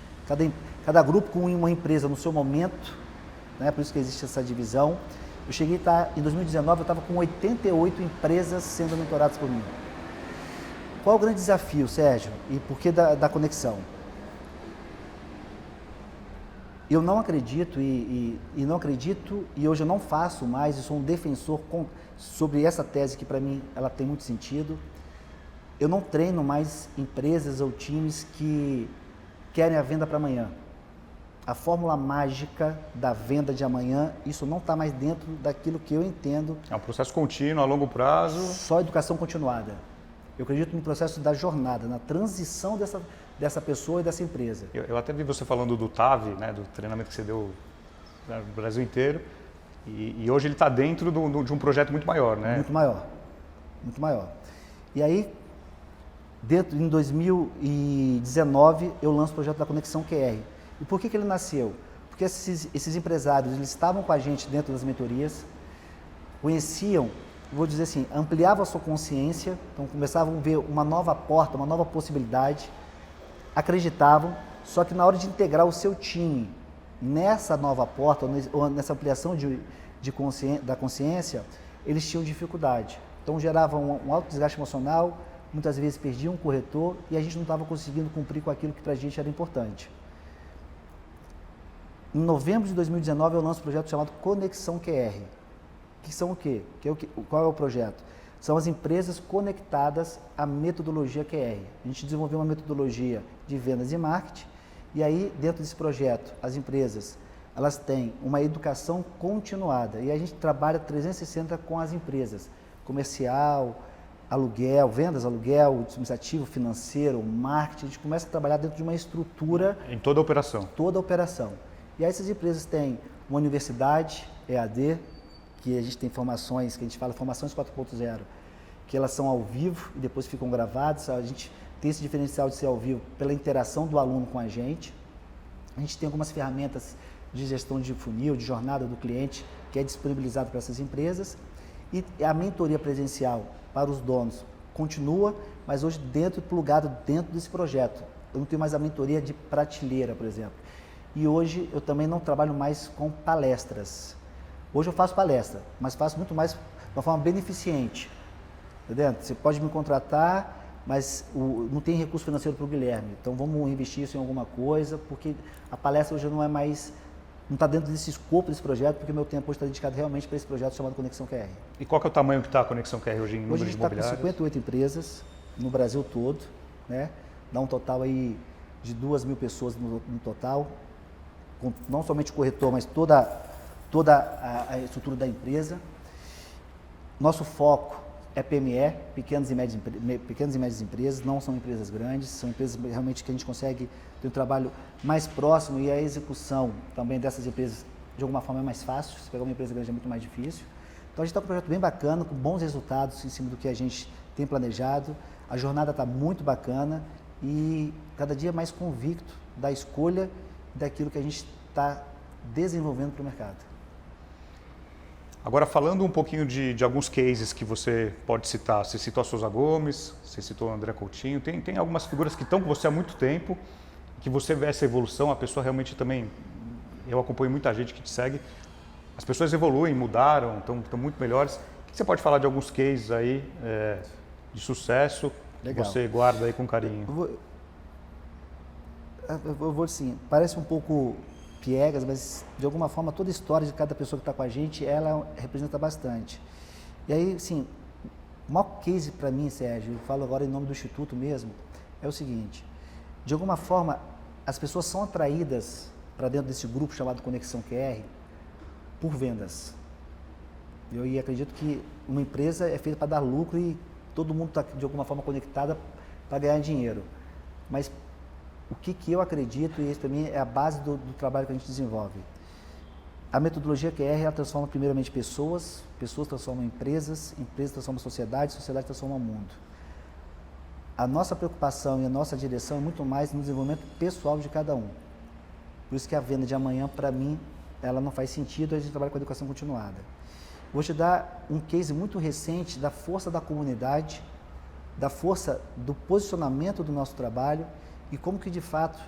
Cada grupo com uma empresa no seu momento, né? Por isso que existe essa divisão. Eu cheguei a estar, em 2019, eu estava com 88 empresas sendo mentoradas por mim. Qual é o grande desafio, Sérgio? E por que da conexão? Eu não acredito e não acredito, e hoje eu não faço mais, eu sou um defensor sobre essa tese que para mim ela tem muito sentido. Eu não treino mais empresas ou times que querem a venda para amanhã. A fórmula mágica da venda de amanhã, isso não está mais dentro daquilo que eu entendo. É um processo contínuo, a longo prazo. Só educação continuada. Eu acredito no processo da jornada, na transição dessa pessoa e dessa empresa. Eu até vi você falando do TAV, né, do treinamento que você deu no Brasil inteiro, e hoje ele está dentro de um projeto muito maior, né? Muito maior, muito maior. E aí, em 2019, eu lanço o projeto da Conexão QR. E por que ele nasceu? Porque esses empresários, eles estavam com a gente dentro das mentorias, conheciam, vou dizer assim, ampliavam a sua consciência, então começavam a ver uma nova porta, uma nova possibilidade, acreditavam, só que na hora de integrar o seu time nessa nova porta, ou nessa ampliação da consciência, eles tinham dificuldade. Então geravam um alto desgaste emocional, muitas vezes perdiam um corretor e a gente não estava conseguindo cumprir com aquilo que para a gente era importante. Em novembro de 2019 eu lanço um projeto chamado Conexão QR. Que são o quê? Qual é o projeto? São as empresas conectadas à metodologia QR. A gente desenvolveu uma metodologia de vendas e marketing e aí dentro desse projeto as empresas elas têm uma educação continuada e a gente trabalha 360 com as empresas, comercial, aluguel, vendas, aluguel, administrativo, financeiro, marketing. A gente começa a trabalhar dentro de uma estrutura. Em toda a operação. Toda a operação. E aí essas empresas têm uma universidade, EAD, que a gente tem formações, que a gente fala formações 4.0, que elas são ao vivo e depois ficam gravadas. A gente tem esse diferencial de ser ao vivo pela interação do aluno com a gente. A gente tem algumas ferramentas de gestão de funil, de jornada do cliente, que é disponibilizado para essas empresas. E a mentoria presencial para os donos continua, mas hoje plugado dentro desse projeto. Eu não tenho mais a mentoria de prateleira, por exemplo. E hoje eu também não trabalho mais com palestras. Hoje eu faço palestra, mas faço muito mais de uma forma beneficente. Entendeu? Você pode me contratar, mas não tem recurso financeiro para o Guilherme. Então vamos investir isso em alguma coisa, porque a palestra hoje não está dentro desse escopo desse projeto, porque o meu tempo hoje está dedicado realmente para esse projeto chamado Conexão QR. E qual que é o tamanho que está a Conexão QR hoje em número de imobiliários? Hoje a gente está com 58 empresas no Brasil todo, né? Dá um total aí de 2.000 pessoas no total, com não somente o corretor, mas toda a estrutura da empresa. Nosso foco é PME, pequenas e médias empresas, não são empresas grandes, são empresas realmente que a gente consegue ter um trabalho mais próximo e a execução também dessas empresas de alguma forma é mais fácil. Se pegar uma empresa grande é muito mais difícil. Então a gente está com um projeto bem bacana, com bons resultados em cima do que a gente tem planejado. A jornada está muito bacana e cada dia mais convicto da escolha daquilo que a gente está desenvolvendo para o mercado. Agora, falando um pouquinho de alguns cases que você pode citar, você citou a Souza Gomes, você citou o André Coutinho, tem algumas figuras que estão com você há muito tempo, que você vê essa evolução, a pessoa realmente também, eu acompanho muita gente que te segue, as pessoas evoluem, mudaram, estão muito melhores. O que você pode falar de alguns cases aí de sucesso que você guarda aí com carinho? Eu vou assim, parece um pouco piegas, mas de alguma forma toda a história de cada pessoa que está com a gente, ela representa bastante. E aí, assim, o maior case para mim, Sérgio, eu falo agora em nome do Instituto mesmo, é o seguinte, de alguma forma as pessoas são atraídas para dentro desse grupo chamado Conexão QR por vendas. Eu acredito que uma empresa é feita para dar lucro e todo mundo está de alguma forma conectada para ganhar dinheiro. Mas o que eu acredito, e isso para mim é a base do trabalho que a gente desenvolve. A metodologia QR, ela transforma primeiramente pessoas transformam empresas transformam sociedade transforma o mundo. A nossa preocupação e a nossa direção é muito mais no desenvolvimento pessoal de cada um. Por isso que a venda de amanhã, para mim, ela não faz sentido, a gente trabalha com a educação continuada. Vou te dar um case muito recente da força da comunidade, da força do posicionamento do nosso trabalho e como que, de fato,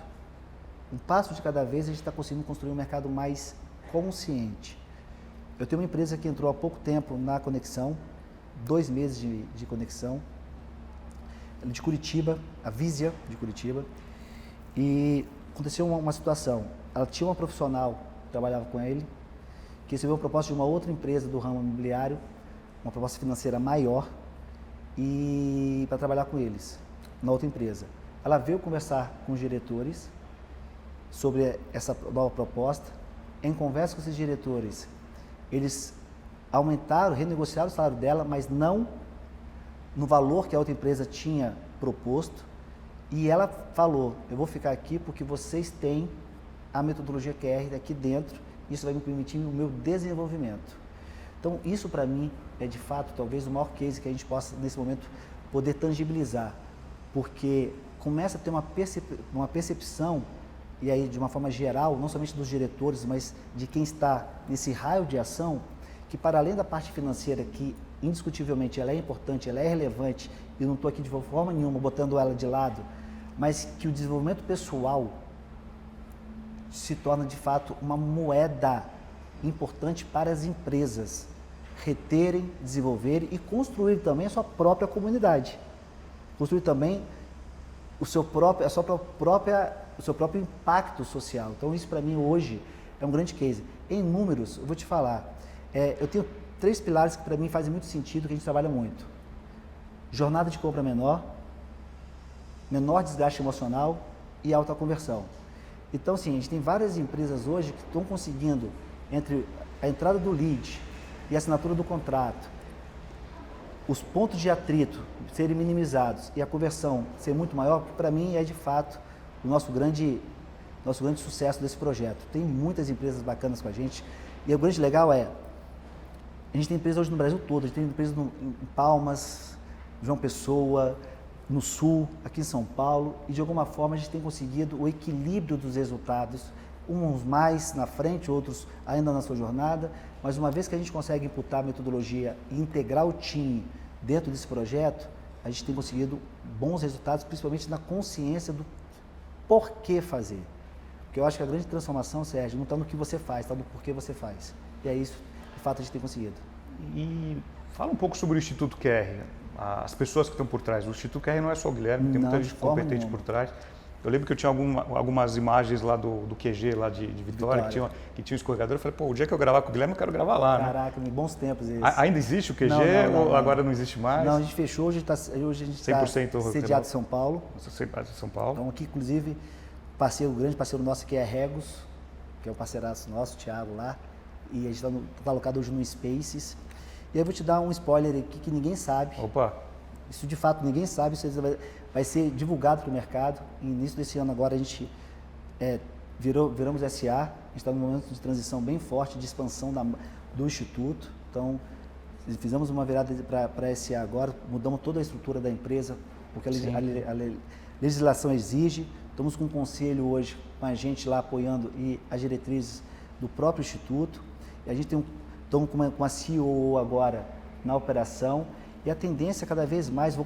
um passo de cada vez, a gente está conseguindo construir um mercado mais consciente. Eu tenho uma empresa que entrou há pouco tempo na Conexão, 2 meses de conexão, de Curitiba, a Visia de Curitiba, e aconteceu uma situação. Ela tinha uma profissional que trabalhava com ele, que recebeu uma proposta de uma outra empresa do ramo imobiliário, uma proposta financeira maior, e para trabalhar com eles, na outra empresa. Ela veio conversar com os diretores sobre essa nova proposta. Em conversa com esses diretores, eles aumentaram, renegociaram o salário dela, mas não no valor que a outra empresa tinha proposto. E ela falou, eu vou ficar aqui porque vocês têm a metodologia QR aqui dentro, isso vai me permitir o meu desenvolvimento. Então, isso para mim é de fato talvez o maior case que a gente possa, nesse momento, poder tangibilizar, porque começa a ter uma percepção, e aí de uma forma geral, não somente dos diretores, mas de quem está nesse raio de ação, que para além da parte financeira, que indiscutivelmente ela é importante, ela é relevante, e não estou aqui de forma nenhuma botando ela de lado, mas que o desenvolvimento pessoal se torna de fato uma moeda importante para as empresas reterem, desenvolverem e construir também a sua própria comunidade. Construir também o seu próprio impacto social. Então isso para mim hoje é um grande case. Em números, eu vou te falar, eu tenho 3 pilares que para mim fazem muito sentido, que a gente trabalha muito. Jornada de compra menor desgaste emocional e alta conversão. Então, assim, a gente tem várias empresas hoje que estão conseguindo, entre a entrada do lead e a assinatura do contrato, os pontos de atrito serem minimizados e a conversão ser muito maior, que para mim é de fato o nosso grande sucesso desse projeto. Tem muitas empresas bacanas com a gente e o grande legal é, a gente tem empresas hoje no Brasil todo, a gente tem empresas em Palmas, João Pessoa, no Sul, aqui em São Paulo, e de alguma forma a gente tem conseguido o equilíbrio dos resultados, uns mais na frente, outros ainda na sua jornada, mas uma vez que a gente consegue imputar a metodologia e integrar o time dentro desse projeto, a gente tem conseguido bons resultados, principalmente na consciência do porquê fazer. Porque eu acho que a grande transformação, Sérgio, não está no que você faz, está no porquê você faz. E é isso, de fato, a gente tem conseguido. E fala um pouco sobre o Instituto QR, as pessoas que estão por trás. O Instituto QR não é só o Guilherme, tem muita gente competente por trás. Eu lembro que eu tinha algumas imagens lá do QG, lá de Vitória, que tinha um escorregador. Eu falei, pô, o dia que eu gravar com o Guilherme, eu quero gravar lá. Caraca, em bons tempos esses. Ainda existe o QG ou agora não existe mais? Não, a gente fechou, hoje a gente está sediado em São Paulo. Sediado em São Paulo. Então aqui, inclusive, grande parceiro nosso aqui é Regos, que é o parceiraço nosso, o Thiago lá. E a gente está alocado hoje no Spaces. E eu vou te dar um spoiler aqui que ninguém sabe. Opa! Isso de fato ninguém sabe, isso vai ser divulgado para o mercado. E no início desse ano agora a gente viramos SA, a gente está num momento de transição bem forte, de expansão do Instituto. Então, fizemos uma virada para SA agora, mudamos toda a estrutura da empresa, porque a legislação exige. Estamos com um conselho hoje, com a gente lá apoiando e as diretrizes do próprio Instituto. E a gente estamos com a CEO agora na operação. E a tendência cada vez mais,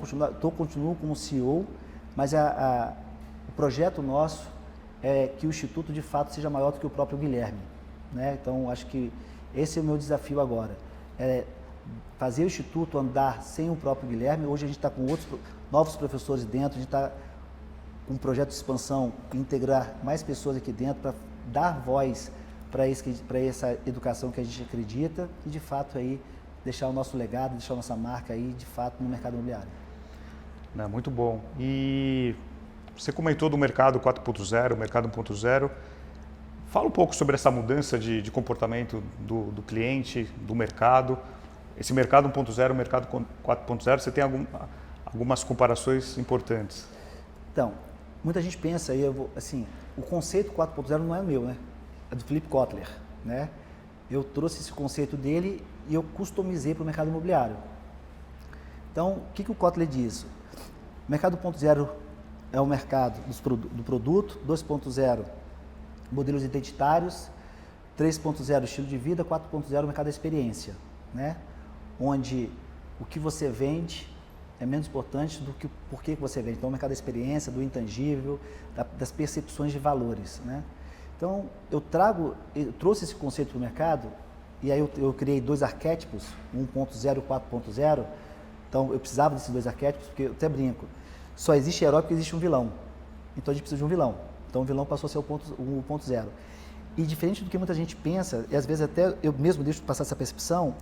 continuo como CEO, mas o projeto nosso é que o Instituto de fato seja maior do que o próprio Guilherme. Né? Então, acho que esse é o meu desafio agora. Fazer o Instituto andar sem o próprio Guilherme. Hoje a gente está com outros novos professores dentro, a gente está com um projeto de expansão, integrar mais pessoas aqui dentro para dar voz para essa educação que a gente acredita e de fato aí deixar o nosso legado, deixar a nossa marca aí de fato no mercado imobiliário. Muito bom. E você comentou do mercado 4.0, o mercado 1.0. Fala um pouco sobre essa mudança de comportamento do cliente, do mercado. Esse mercado 1.0, o mercado 4.0, você tem algumas comparações importantes. Então, muita gente pensa aí, o conceito 4.0 não é meu, né? É do Philip Kotler, né? Eu trouxe esse conceito dele e eu customizei para o mercado imobiliário. Então, o que o Kotler diz? O mercado 1.0 é o mercado do produto, 2.0 modelos identitários, 3.0 estilo de vida, 4.0 mercado da experiência, né? Onde o que você vende é menos importante do que o porquê que você vende. Então, o mercado da experiência, do intangível, das percepções de valores, né? Então, eu trouxe esse conceito para o mercado e aí eu criei 2 arquétipos, 1.0 e 4.0. Então, eu precisava desses 2 arquétipos, porque eu até brinco, só existe herói porque existe um vilão. Então, a gente precisa de um vilão. Então, o vilão passou a ser o 1.0. E diferente do que muita gente pensa, e às vezes até eu mesmo deixo passar essa percepção,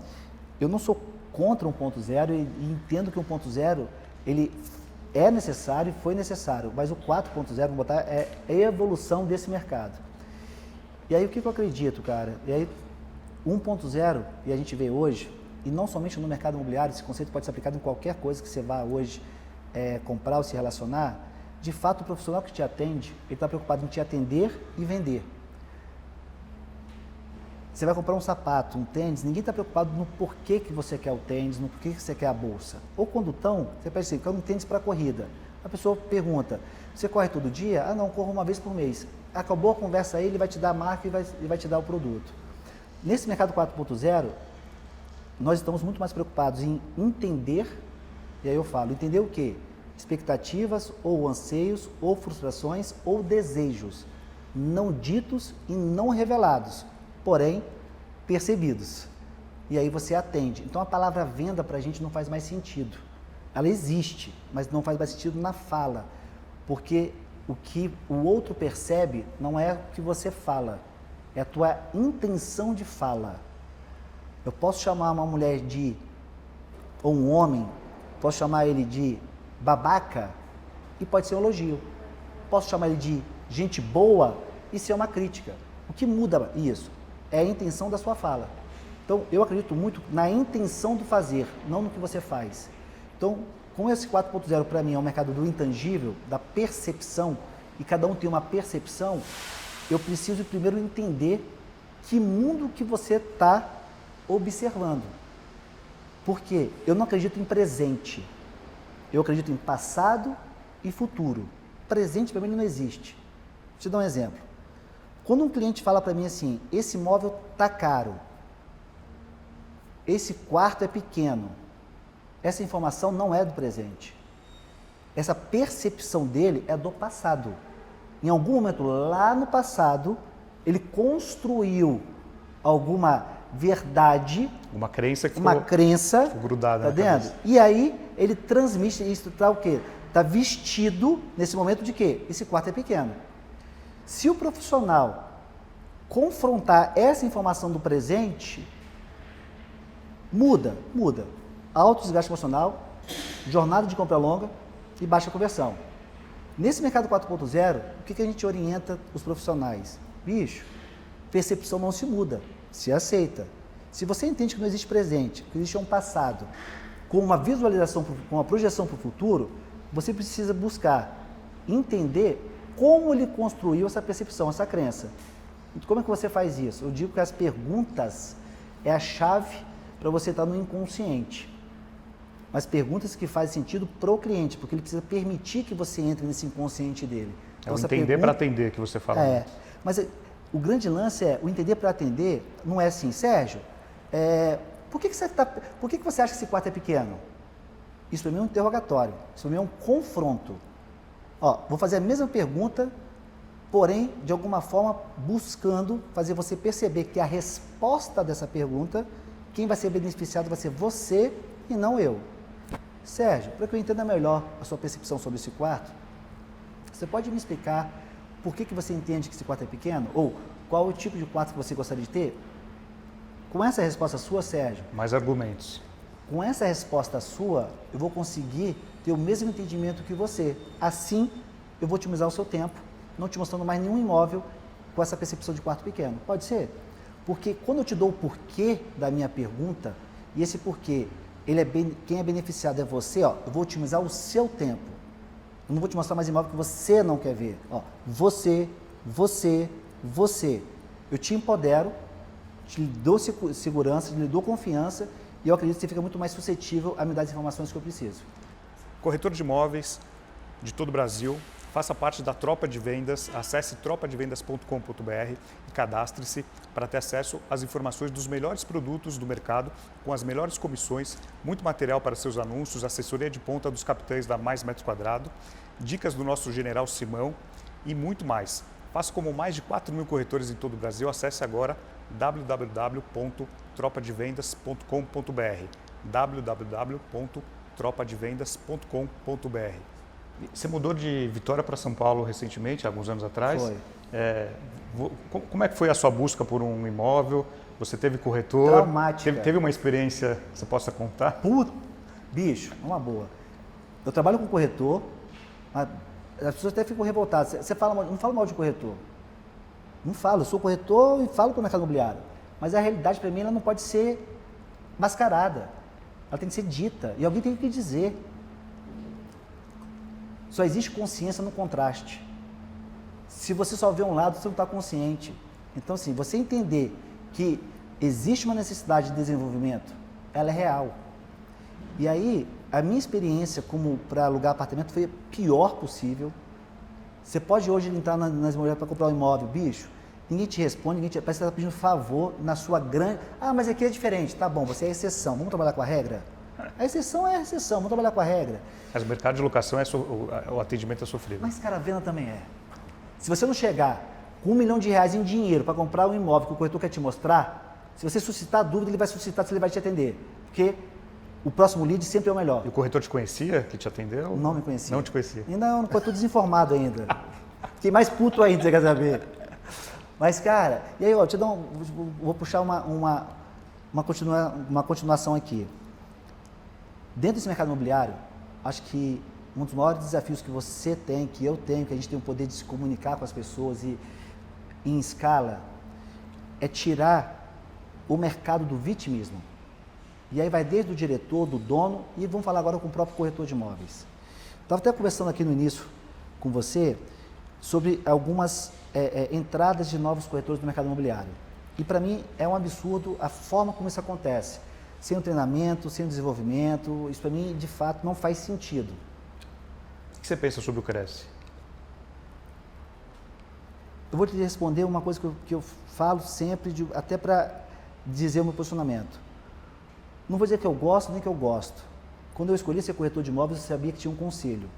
eu não sou contra 1.0 e entendo que o 1.0 ele é necessário e foi necessário, mas o 4.0, vamos botar, é a evolução desse mercado. E aí o que eu acredito, cara? E aí 1.0, e a gente vê hoje, e não somente no mercado imobiliário, esse conceito pode ser aplicado em qualquer coisa que você vá hoje comprar ou se relacionar, de fato o profissional que te atende, ele está preocupado em te atender e vender. Você vai comprar um sapato, um tênis, ninguém está preocupado no porquê que você quer o tênis, no porquê que você quer a bolsa. Ou quando estão, você pede assim, quer um tênis para corrida. A pessoa pergunta, você corre todo dia? Ah não, corro uma vez por mês. Acabou a conversa aí, ele vai te dar a marca e vai te dar o produto. Nesse mercado 4.0, nós estamos muito mais preocupados em entender, e aí eu falo, entender o quê? Expectativas, ou anseios, ou frustrações, ou desejos, não ditos e não revelados, porém percebidos. E aí você atende. Então a palavra venda para a gente não faz mais sentido. Ela existe, mas não faz mais sentido na fala, porque o que o outro percebe não é o que você fala, é a tua intenção de fala. Eu posso chamar uma mulher ou um homem, posso chamar ele de babaca e pode ser um elogio. Posso chamar ele de gente boa e ser uma crítica. O que muda isso? É a intenção da sua fala. Então, eu acredito muito na intenção do fazer, não no que você faz. Então, como esse 4.0 para mim é um mercado do intangível, da percepção, e cada um tem uma percepção, eu preciso primeiro entender que mundo que você está observando. Porque eu não acredito em presente, eu acredito em passado e futuro. Presente para mim não existe. Vou te dar um exemplo. Quando um cliente fala para mim assim, esse imóvel está caro, esse quarto é pequeno, essa informação não é do presente. Essa percepção dele é do passado. Em algum momento lá no passado, ele construiu alguma verdade, uma crença que ficou grudada tá na dentro? cabeça. E aí ele transmite isso, tá o quê? Está vestido nesse momento de quê? Esse quarto é pequeno. Se o profissional confrontar essa informação do presente, muda. Alto desgaste emocional, jornada de compra longa e baixa conversão. Nesse mercado 4.0, o que a gente orienta os profissionais? Bicho, percepção não se muda, se aceita. Se você entende que não existe presente, que existe um passado, com uma visualização, com uma projeção para o futuro, você precisa buscar entender como ele construiu essa percepção, essa crença. Então, como é que você faz isso? Eu digo que as perguntas é a chave para você estar no inconsciente. Mas perguntas que fazem sentido para o cliente, porque ele precisa permitir que você entre nesse inconsciente dele. Então, é o entender para atender que você fala. Mas o grande lance o entender para atender não é assim, Sérgio, por que você acha que esse quarto é pequeno? Isso para mim é um interrogatório, isso para mim é um confronto. Vou fazer a mesma pergunta, porém, de alguma forma, buscando fazer você perceber que a resposta dessa pergunta, quem vai ser beneficiado vai ser você e não eu. Sérgio, para que eu entenda melhor a sua percepção sobre esse quarto, você pode me explicar por que você entende que esse quarto é pequeno? Ou qual o tipo de quarto que você gostaria de ter? Com essa resposta sua, Sérgio... Mais argumentos. Com essa resposta sua, eu vou conseguir ter o mesmo entendimento que você. Assim, eu vou otimizar o seu tempo, não te mostrando mais nenhum imóvel com essa percepção de quarto pequeno. Pode ser? Porque quando eu te dou o porquê da minha pergunta, e esse porquê, quem é beneficiado é você, eu vou otimizar o seu tempo. Eu não vou te mostrar mais imóvel que você não quer ver. Você. Eu te empodero, te dou segurança, te dou confiança e eu acredito que você fica muito mais suscetível a me dar as informações que eu preciso. Corretor de imóveis de todo o Brasil, Faça parte da Tropa de Vendas, acesse tropadevendas.com.br e cadastre-se para ter acesso às informações dos melhores produtos do mercado, com as melhores comissões, muito material para seus anúncios, assessoria de ponta dos capitães da Mais Metros Quadrado, dicas do nosso general Simão e muito mais. Faça como mais de 4.000 corretores em todo o Brasil, acesse agora www.tropadevendas.com.br www.tropadevendas.com.br. Você mudou de Vitória para São Paulo recentemente, alguns anos atrás. Foi. Como é que foi a sua busca por um imóvel? Você teve corretor? Traumática. Teve uma experiência que você possa contar? Bicho, uma boa. Eu trabalho com corretor, mas as pessoas até ficam revoltadas. Você fala, não fala mal de corretor. Não falo, eu sou corretor e falo com o mercado imobiliário. Mas a realidade para mim ela não pode ser mascarada. Ela tem que ser dita e alguém tem que dizer. Só existe consciência no contraste. Se você só vê um lado, você não está consciente. Então, assim, você entender que existe uma necessidade de desenvolvimento, ela é real. E aí, a minha experiência como para alugar apartamento foi a pior possível. Você pode hoje entrar nas imobiliárias para comprar um imóvel, bicho, ninguém te responde, parece que você está pedindo favor na sua grande... Ah, mas aqui é diferente. Tá bom, você é exceção, vamos trabalhar com a regra? A exceção é a exceção, vamos trabalhar com a regra. Mas o mercado de locação, o atendimento é sofrido. Mas, cara, a venda também é. Se você não chegar com R$1 milhão em dinheiro para comprar um imóvel que o corretor quer te mostrar, se você suscitar dúvida, ele vai suscitar se ele vai te atender. Porque o próximo lead sempre é o melhor. E o corretor te conhecia, que te atendeu? Não me conhecia. Não te conhecia? Ainda não, eu estou desinformado ainda. Fiquei mais puto ainda, você quer saber. Mas, cara, e aí, ó, vou puxar uma continuação aqui. Dentro desse mercado imobiliário, acho que um dos maiores desafios que você tem, que eu tenho, que a gente tem o poder de se comunicar com as pessoas e em escala, é tirar o mercado do vitimismo. E aí vai desde o diretor, do dono, e vamos falar agora com o próprio corretor de imóveis. Estava até conversando aqui no início com você sobre algumas entradas de novos corretores no mercado imobiliário. E para mim é um absurdo a forma como isso acontece. Sem o treinamento, sem o desenvolvimento, isso para mim de fato não faz sentido. O que você pensa sobre o Cresce? Eu vou te responder uma coisa que eu falo sempre, até para dizer o meu posicionamento. Não vou dizer que eu gosto nem que eu gosto. Quando eu escolhi ser corretor de imóveis, eu sabia que tinha um conselho.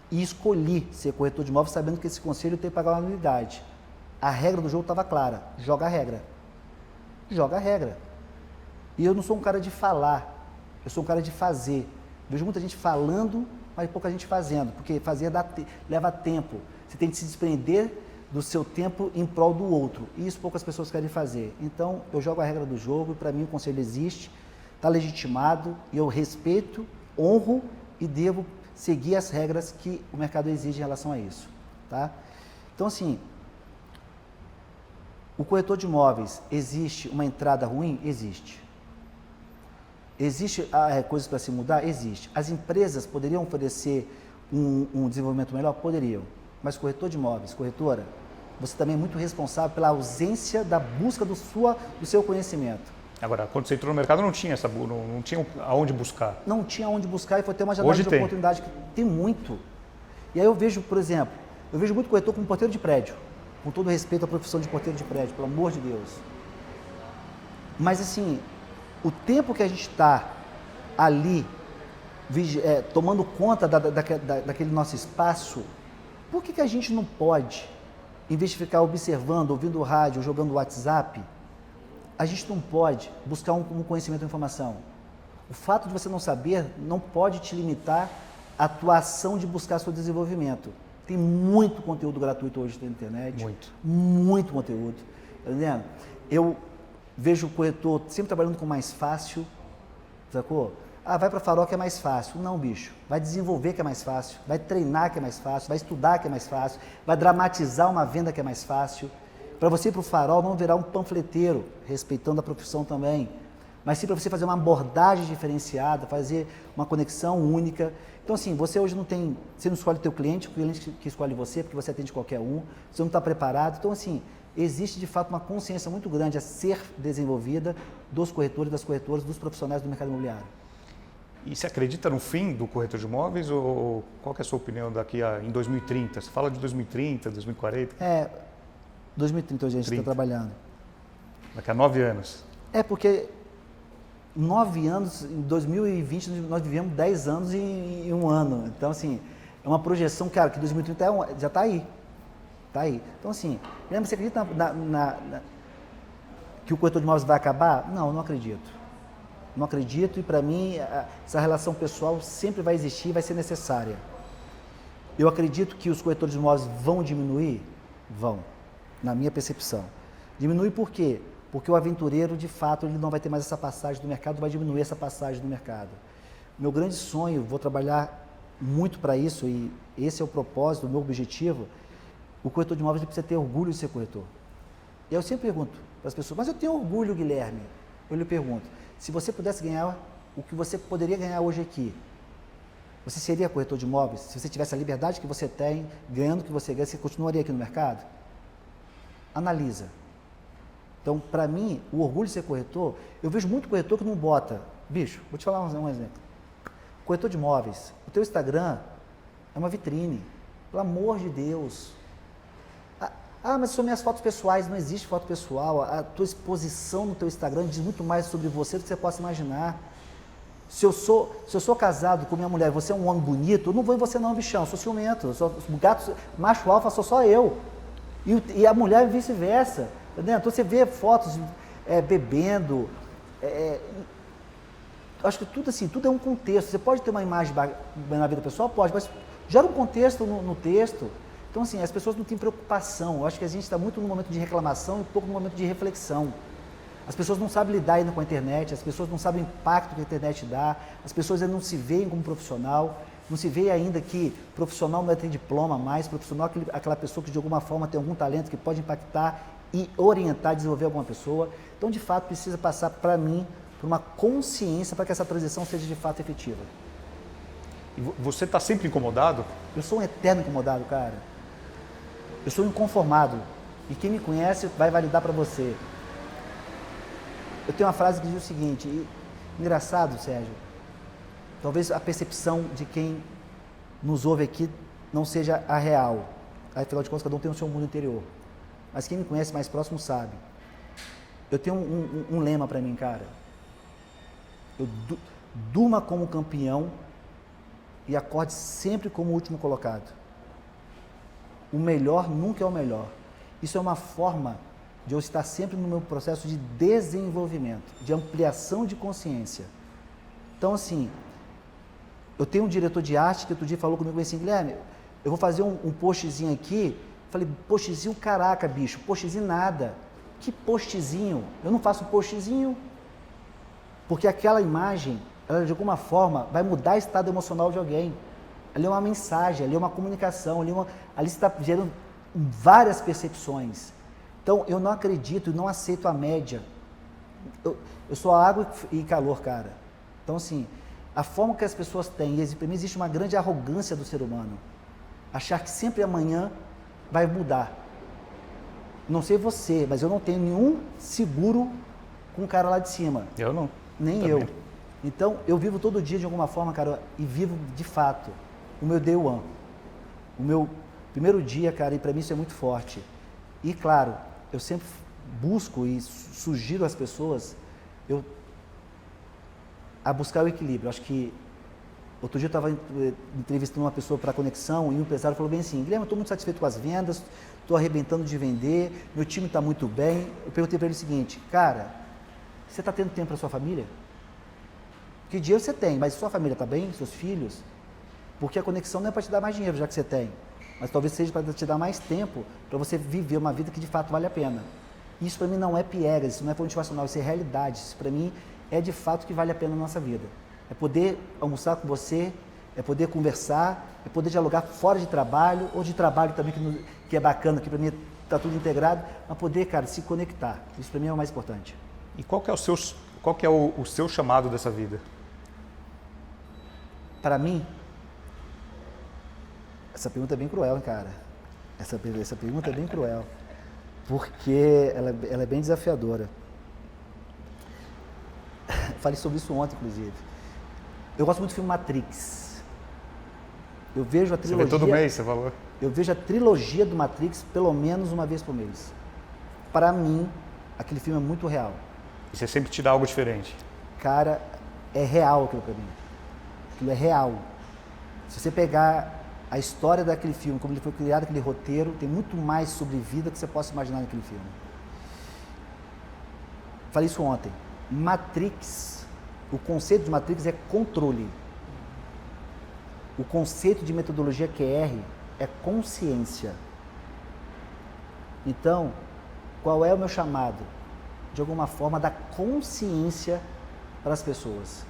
E escolhi ser corretor de imóveis sabendo que esse conselho tem que pagar uma anuidade. A regra do jogo estava clara, joga a regra. Joga a regra. E eu não sou um cara de falar, eu sou um cara de fazer. Vejo muita gente falando, mas pouca gente fazendo, porque fazer leva tempo. Você tem que se desprender do seu tempo em prol do outro. E isso poucas pessoas querem fazer. Então, eu jogo a regra do jogo, para mim o conselho existe, está legitimado, e eu respeito, honro e devo seguir as regras que o mercado exige em relação a isso. Tá? Então, assim, o corretor de imóveis, existe uma entrada ruim? Existe. Existe coisas para se mudar? Existe. As empresas poderiam oferecer um desenvolvimento melhor? Poderiam. Mas corretor de imóveis, corretora, você também é muito responsável pela ausência da busca do seu conhecimento. Agora, quando você entrou no mercado, não tinha aonde buscar. Não tinha aonde buscar e foi ter uma janela de oportunidade que tem muito. E aí eu vejo, por exemplo, muito corretor como porteiro de prédio. Com todo respeito à profissão de porteiro de prédio, pelo amor de Deus. Mas assim, o tempo que a gente está ali tomando conta daquele nosso espaço, por que a gente não pode, em vez de ficar observando, ouvindo o rádio, jogando o WhatsApp, a gente não pode buscar um conhecimento e informação? O fato de você não saber não pode te limitar à tua ação de buscar seu desenvolvimento. Tem muito conteúdo gratuito hoje na internet. Muito conteúdo. Tá entendendo? Eu vejo o corretor sempre trabalhando com mais fácil, sacou? Ah, vai para Farol que é mais fácil. Não, bicho. Vai desenvolver que é mais fácil, vai treinar que é mais fácil, vai estudar que é mais fácil, vai dramatizar uma venda que é mais fácil. Para você ir para o Farol não virar um panfleteiro, respeitando a profissão também, mas sim para você fazer uma abordagem diferenciada, fazer uma conexão única. Então, assim, você hoje você não escolhe o teu cliente, o cliente que escolhe você, porque você atende qualquer um, você não está preparado. Então, assim, existe de fato uma consciência muito grande a ser desenvolvida dos corretores, das corretoras, dos profissionais do mercado imobiliário. E você acredita no fim do corretor de imóveis ou qual que é a sua opinião em 2030? Você fala de 2030, 2040? 2030 hoje a gente está trabalhando. Daqui a 9 anos. Porque 9 anos, em 2020 nós vivemos 10 anos e 1 ano. Então, assim, é uma projeção, cara, que 2030 já está aí. Está aí. Então, assim, lembra, você acredita que o corretor de imóveis vai acabar? Não acredito. Não acredito e, para mim, essa relação pessoal sempre vai existir e vai ser necessária. Eu acredito que os corretores de imóveis vão diminuir? Vão, na minha percepção. Diminui por quê? Porque o aventureiro, de fato, ele não vai ter mais essa passagem do mercado, vai diminuir essa passagem do mercado. Meu grande sonho, vou trabalhar muito para isso e esse é o propósito, o meu objetivo, o corretor de imóveis precisa ter orgulho de ser corretor. E eu sempre pergunto para as pessoas, mas eu tenho orgulho, Guilherme? Eu lhe pergunto, se você pudesse ganhar o que você poderia ganhar hoje aqui, você seria corretor de imóveis? Se você tivesse a liberdade que você tem, ganhando o que você ganha, você continuaria aqui no mercado? Analisa. Então, para mim, o orgulho de ser corretor, eu vejo muito corretor que não bota. Bicho, vou te falar um exemplo. Corretor de imóveis, o teu Instagram é uma vitrine. Pelo amor de Deus. Mas são minhas fotos pessoais. Não existe foto pessoal. A tua exposição no teu Instagram diz muito mais sobre você do que você possa imaginar. Se eu sou casado com minha mulher e você é um homem bonito, eu não vou em você não, bichão. Eu sou ciumento. O gato, macho alfa, sou só eu. E a mulher vice-versa. Entendeu? Então você vê fotos bebendo. Acho que tudo é um contexto. Você pode ter uma imagem na vida pessoal? Pode, mas gera um contexto no texto. Então, assim, as pessoas não têm preocupação. Eu acho que a gente está muito no momento de reclamação e pouco no momento de reflexão. As pessoas não sabem lidar ainda com a internet, as pessoas não sabem o impacto que a internet dá, as pessoas ainda não se veem como profissional, não se vê ainda que profissional não é ter diploma mais, profissional é aquela pessoa que de alguma forma tem algum talento que pode impactar e orientar, desenvolver alguma pessoa. Então, de fato, precisa passar para mim por uma consciência para que essa transição seja de fato efetiva. E você está sempre incomodado? Eu sou um eterno incomodado, cara. Eu sou inconformado. E quem me conhece vai validar para você. Eu tenho uma frase que diz o seguinte, engraçado, Sérgio, talvez a percepção de quem nos ouve aqui não seja a real. Afinal de contas, cada um tem o seu mundo interior. Mas quem me conhece mais próximo sabe. Eu tenho um lema para mim, cara. Eu durma como campeão e acorde sempre como o último colocado. O melhor nunca é o melhor. Isso é uma forma de eu estar sempre no meu processo de desenvolvimento, de ampliação de consciência. Então, assim, eu tenho um diretor de arte que outro dia falou comigo assim, Guilherme, eu vou fazer um postzinho aqui. Falei, postzinho, caraca, bicho, postzinho nada. Que postzinho? Eu não faço postzinho. Porque aquela imagem, ela de alguma forma vai mudar o estado emocional de alguém. Ali é uma mensagem, ali é uma comunicação, ali está gerando várias percepções. Então, eu não acredito e não aceito a média. Eu sou água e calor, cara. Então, assim, a forma que as pessoas têm, para mim existe uma grande arrogância do ser humano. Achar que sempre amanhã vai mudar. Não sei você, mas eu não tenho nenhum seguro com o cara lá de cima. Eu não. Nem Também. eu. Então, eu vivo todo dia de alguma forma, cara, e vivo de fato o meu day one. O meu primeiro dia, cara, e para mim isso é muito forte. E, claro, eu sempre busco e sugiro às pessoas a buscar o equilíbrio. Acho que outro dia eu estava entrevistando uma pessoa para a Conexão e um empresário falou bem assim, Guilherme, eu estou muito satisfeito com as vendas, estou arrebentando de vender, meu time está muito bem. Eu perguntei para ele o seguinte, cara, você está tendo tempo para sua família? Que dinheiro você tem, mas sua família está bem, seus filhos? Porque a Conexão não é para te dar mais dinheiro, já que você tem, mas talvez seja para te dar mais tempo para você viver uma vida que de fato vale a pena. Isso para mim não é piegas, isso não é motivacional, isso é realidade. Isso para mim é de fato que vale a pena na nossa vida. É poder almoçar com você, é poder conversar, é poder dialogar fora de trabalho, ou de trabalho também, que é bacana, que para mim está tudo integrado, mas poder, cara, se conectar. Isso para mim é o mais importante. E qual que é o seu chamado dessa vida? Para mim, essa pergunta é bem cruel, hein, cara? Essa pergunta é bem cruel, porque ela é bem desafiadora. Falei sobre isso ontem, inclusive. Eu gosto muito do filme Matrix. Eu vejo a Você trilogia... vê todo mês, você falou? Eu vejo a trilogia do Matrix pelo menos uma vez por mês. Para mim, aquele filme é muito real. E você sempre te dá algo diferente. Cara, é real aquilo para mim. Aquilo é real. Se você pegar a história daquele filme, como ele foi criado, aquele roteiro, tem muito mais sobre vida que você possa imaginar naquele filme. Falei isso ontem. Matrix, o conceito de Matrix é controle. O conceito de metodologia QR é consciência. Então, qual é o meu chamado? De alguma forma, dar consciência para as pessoas.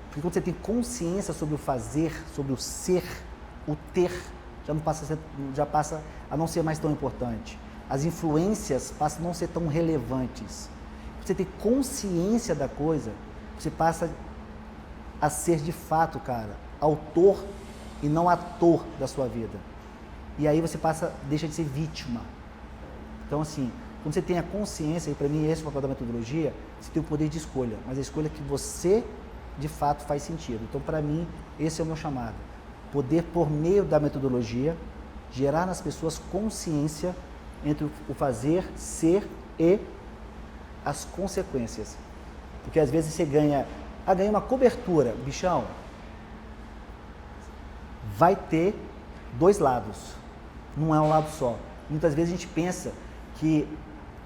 Porque quando você tem consciência sobre o fazer, sobre o ser, o ter, já passa a não ser mais tão importante. As influências passam a não ser tão relevantes. Quando você tem consciência da coisa, você passa a ser de fato, cara, autor e não ator da sua vida. E aí você deixa de ser vítima. Então, assim, quando você tem a consciência, e para mim esse é o papel da metodologia, você tem o poder de escolha, mas a escolha que você, de fato, faz sentido. Então, para mim, esse é o meu chamado. Poder, por meio da metodologia, gerar nas pessoas consciência entre o fazer, ser e as consequências. Porque às vezes você ganha uma cobertura, bichão, vai ter dois lados, não é um lado só. Muitas vezes a gente pensa que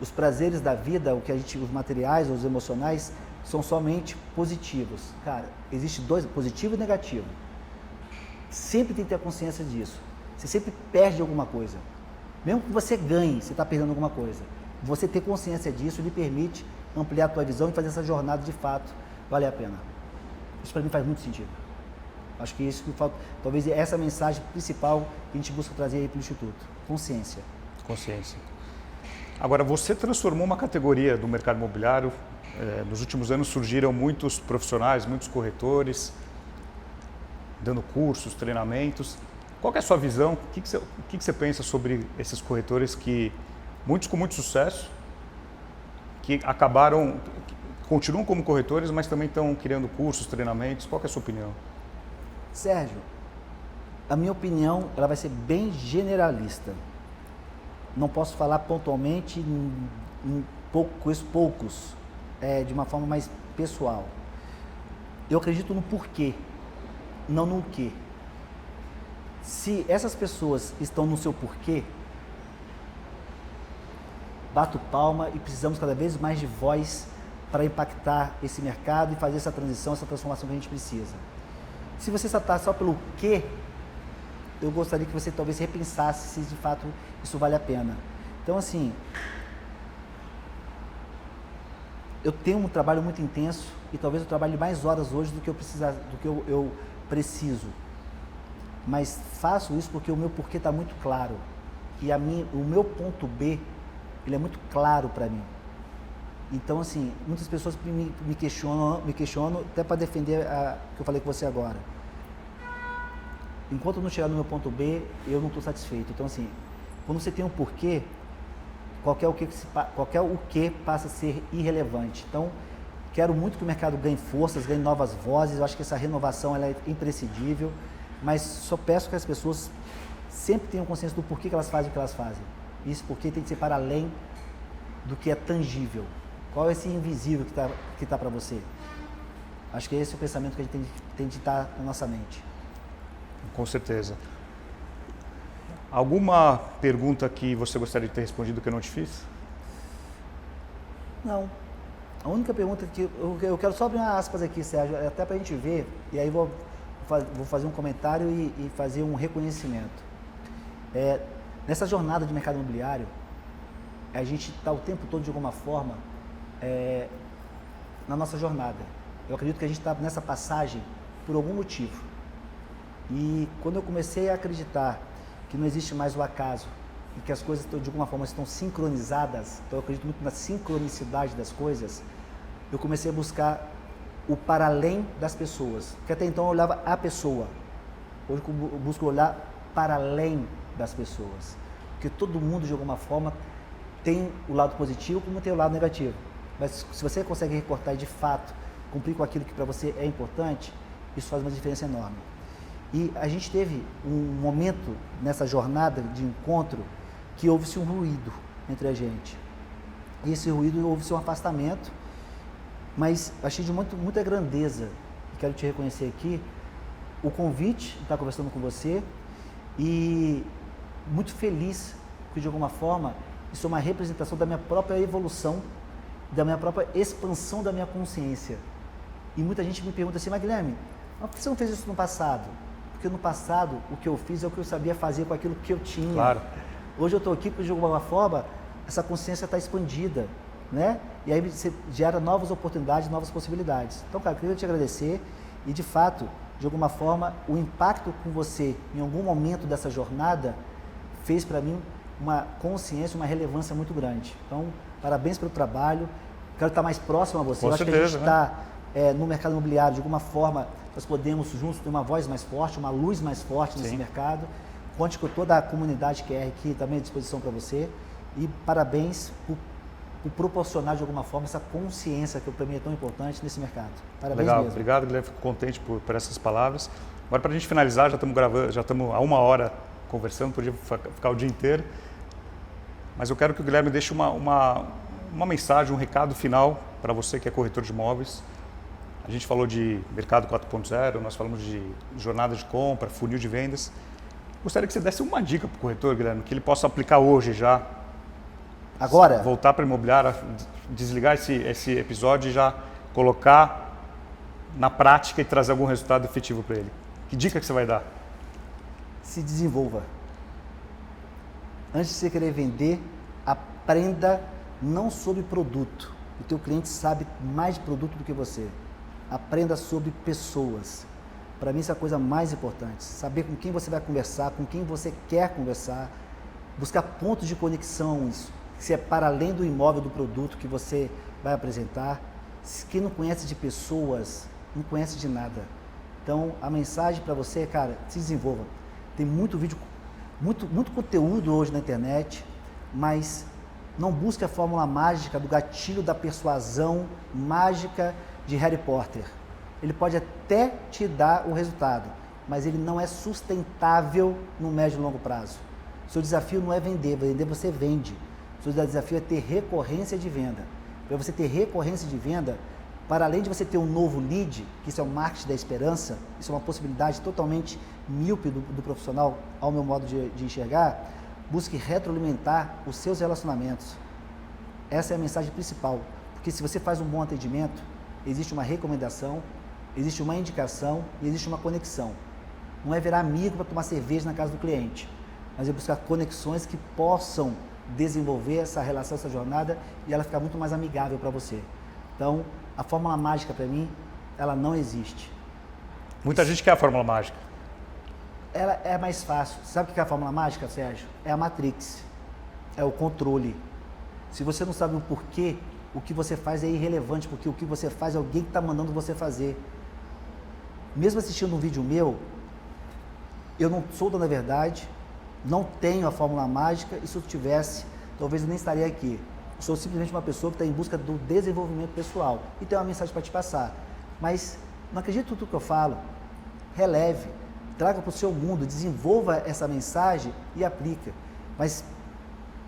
os prazeres da vida, os materiais, os emocionais, são somente positivos. Cara, existe dois, positivo e negativo. Sempre tem que ter a consciência disso. Você sempre perde alguma coisa. Mesmo que você ganhe, você está perdendo alguma coisa. Você ter consciência disso lhe permite ampliar a tua visão e fazer essa jornada de fato valer a pena. Isso para mim faz muito sentido. Acho que isso que falta, talvez essa é a mensagem principal que a gente busca trazer aí para o Instituto. Consciência. Consciência. Agora, você transformou uma categoria do mercado imobiliário. Nos últimos anos surgiram muitos profissionais, muitos corretores, dando cursos, treinamentos. Qual que é a sua visão? O que você pensa sobre esses corretores que, muitos com muito sucesso, que continuam como corretores, mas também estão criando cursos, treinamentos? Qual que é a sua opinião? Sérgio, a minha opinião ela vai ser bem generalista. Não posso falar pontualmente poucos, de uma forma mais pessoal. Eu acredito no porquê, não no quê. Se essas pessoas estão no seu porquê, bato palma e precisamos cada vez mais de voz para impactar esse mercado e fazer essa transição, essa transformação que a gente precisa. Se você está só pelo quê, eu gostaria que você talvez repensasse se de fato isso vale a pena. Então, assim, eu tenho um trabalho muito intenso e talvez eu trabalhe mais horas hoje do que eu preciso. Mas faço isso porque o meu porquê está muito claro. E o meu ponto B, ele é muito claro para mim. Então, assim, muitas pessoas me questionam até para defender o que eu falei com você agora. Enquanto eu não chegar no meu ponto B, eu não estou satisfeito. Então, assim, quando você tem um porquê, qualquer o que passa a ser irrelevante. Então, quero muito que o mercado ganhe forças, ganhe novas vozes. Eu acho que essa renovação ela é imprescindível, mas só peço que as pessoas sempre tenham consciência do porquê que elas fazem o que elas fazem. Isso porque tem que ser para além do que é tangível. Qual é esse invisível que tá para você? Acho que esse é o pensamento que a gente tem de estar na nossa mente. Com certeza. Alguma pergunta que você gostaria de ter respondido que eu não te fiz? Não. A única pergunta que eu quero só abrir uma aspas aqui, Sérgio, até para a gente ver, e aí vou fazer um comentário e fazer um reconhecimento. Nessa jornada de mercado imobiliário, a gente está o tempo todo, de alguma forma, na nossa jornada. Eu acredito que a gente está nessa passagem por algum motivo. E quando eu comecei a acreditar que não existe mais o acaso e que as coisas de alguma forma estão sincronizadas, então eu acredito muito na sincronicidade das coisas, eu comecei a buscar o para além das pessoas. Porque até então eu olhava a pessoa. Hoje eu busco olhar para além das pessoas. Porque todo mundo, de alguma forma, tem o lado positivo como tem o lado negativo. Mas se você consegue recortar e, de fato, cumprir com aquilo que para você é importante, isso faz uma diferença enorme. E a gente teve um momento nessa jornada de encontro que houve-se um ruído entre a gente. E esse ruído houve-se um afastamento, mas achei de muita grandeza, e quero te reconhecer aqui, o convite de estar conversando com você e muito feliz que, de alguma forma, isso é uma representação da minha própria evolução, da minha própria expansão da minha consciência. E muita gente me pergunta assim, mas Guilherme, por que você não fez isso no passado? Porque no passado, o que eu fiz é o que eu sabia fazer com aquilo que eu tinha. Claro. Hoje eu estou aqui porque, de alguma forma, essa consciência está expandida, né? E aí você gera novas oportunidades, novas possibilidades. Então, cara, eu queria te agradecer e, de fato, de alguma forma, o impacto com você em algum momento dessa jornada fez para mim uma consciência, uma relevância muito grande. Então, parabéns pelo trabalho. Quero estar mais próximo a você. Com eu certeza, acho que a gente está no mercado imobiliário, de alguma forma, nós podemos juntos ter uma voz mais forte, uma luz mais forte nesse mercado. Conte com toda a comunidade QR aqui também à disposição para você. E parabéns por proporcionar de alguma forma essa consciência que para mim é tão importante nesse mercado. Parabéns. Legal, mesmo. obrigado, Guilherme. Fico contente por essas palavras. Agora, para a gente finalizar, já estamos gravando, já estamos há 1 hora conversando, podia ficar o dia inteiro. Mas eu quero que o Guilherme deixe uma mensagem, um recado final para você que é corretor de imóveis. A gente falou de mercado 4.0, nós falamos de jornada de compra, funil de vendas. Gostaria que você desse uma dica para o corretor, Guilherme, que ele possa aplicar hoje já. Agora? Voltar para a imobiliária, desligar esse episódio e já colocar na prática e trazer algum resultado efetivo para ele. Que dica que você vai dar? Se desenvolva. Antes de você querer vender, aprenda não sobre produto. O teu cliente sabe mais de produto do que você. Aprenda sobre pessoas. Para mim, isso é a coisa mais importante. Saber com quem você vai conversar, com quem você quer conversar, buscar pontos de conexão, se é para além do imóvel, do produto que você vai apresentar. Quem não conhece de pessoas, não conhece de nada. Então, a mensagem para você, cara, se desenvolva. Tem muito vídeo, muito conteúdo hoje na internet, mas não busque a fórmula mágica do gatilho da persuasão mágica de Harry Potter. Ele pode até te dar o resultado, mas ele não é sustentável no médio e longo prazo. Seu desafio não é vender você vende. Seu desafio é ter recorrência de venda. Para você ter recorrência de venda, para além de você ter um novo lead, que isso é o marketing da esperança, isso é uma possibilidade totalmente míope do profissional, ao meu modo de enxergar, busque retroalimentar os seus relacionamentos. Essa é a mensagem principal, porque se você faz um bom atendimento, existe uma recomendação, existe uma indicação e existe uma conexão. Não é virar amigo para tomar cerveja na casa do cliente, mas é buscar conexões que possam desenvolver essa relação, essa jornada e ela ficar muito mais amigável para você. Então, a fórmula mágica para mim, ela não existe. Muita gente quer a fórmula mágica. Ela é mais fácil. Sabe o que é a fórmula mágica, Sérgio? É a Matrix. É o controle. Se você não sabe o porquê, o que você faz é irrelevante, porque o que você faz é alguém que está mandando você fazer. Mesmo assistindo um vídeo meu, eu não sou dono da verdade, não tenho a fórmula mágica, e se eu tivesse, talvez eu nem estaria aqui. Eu sou simplesmente uma pessoa que está em busca do desenvolvimento pessoal e tem uma mensagem para te passar. Mas não acredite em tudo que eu falo, releve, traga para o seu mundo, desenvolva essa mensagem e aplica. Mas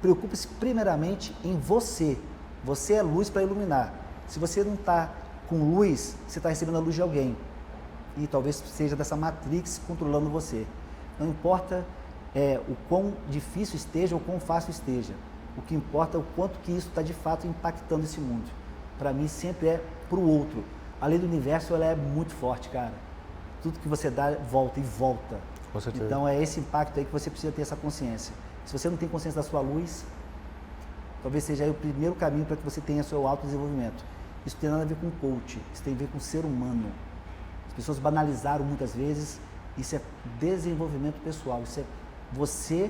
preocupe-se primeiramente em você. Você é luz para iluminar. Se você não está com luz, você está recebendo a luz de alguém. E talvez seja dessa Matrix controlando você. Não importa o quão difícil esteja ou quão fácil esteja. O que importa é o quanto que isso está de fato impactando esse mundo. Para mim sempre é para o outro. A lei do universo ela é muito forte, cara. Tudo que você dá volta e volta. Com certeza. Então é esse impacto aí que você precisa ter essa consciência. Se você não tem consciência da sua luz, talvez seja aí o primeiro caminho para que você tenha seu autodesenvolvimento. Isso tem nada a ver com coach, isso tem a ver com ser humano. As pessoas banalizaram muitas vezes, isso é desenvolvimento pessoal, isso é você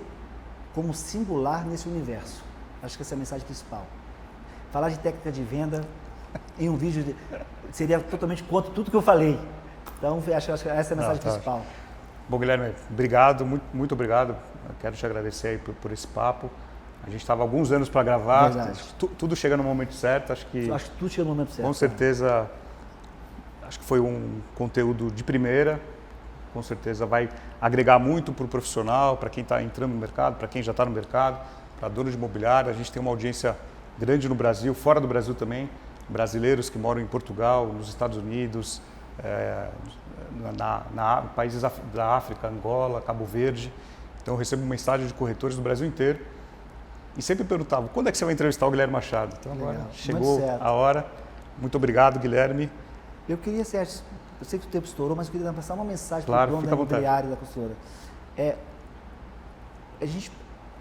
como singular nesse universo. Acho que essa é a mensagem principal. Falar de técnica de venda em um vídeo seria totalmente contra tudo que eu falei. Então, acho que essa é a mensagem principal. Bom, Guilherme, obrigado, muito obrigado. Eu quero te agradecer aí por esse papo. A gente estava alguns anos para gravar, tudo chega no momento certo. Acho que tudo chega no momento certo. Com certeza Acho que foi um conteúdo de primeira, com certeza vai agregar muito para o profissional, para quem está entrando no mercado, para quem já está no mercado, para dono de imobiliário. A gente tem uma audiência grande no Brasil, fora do Brasil também, brasileiros que moram em Portugal, nos Estados Unidos, países da África, Angola, Cabo Verde. Então eu recebo mensagem de corretores do Brasil inteiro e sempre perguntavam, quando é que você vai entrevistar o Guilherme Machado? Então agora chegou a hora. Muito obrigado, Guilherme. Eu queria, Sérgio, eu sei que o tempo estourou, mas eu queria passar uma mensagem para o Claro, dono fica da à vontade. imobiliária da consultora. A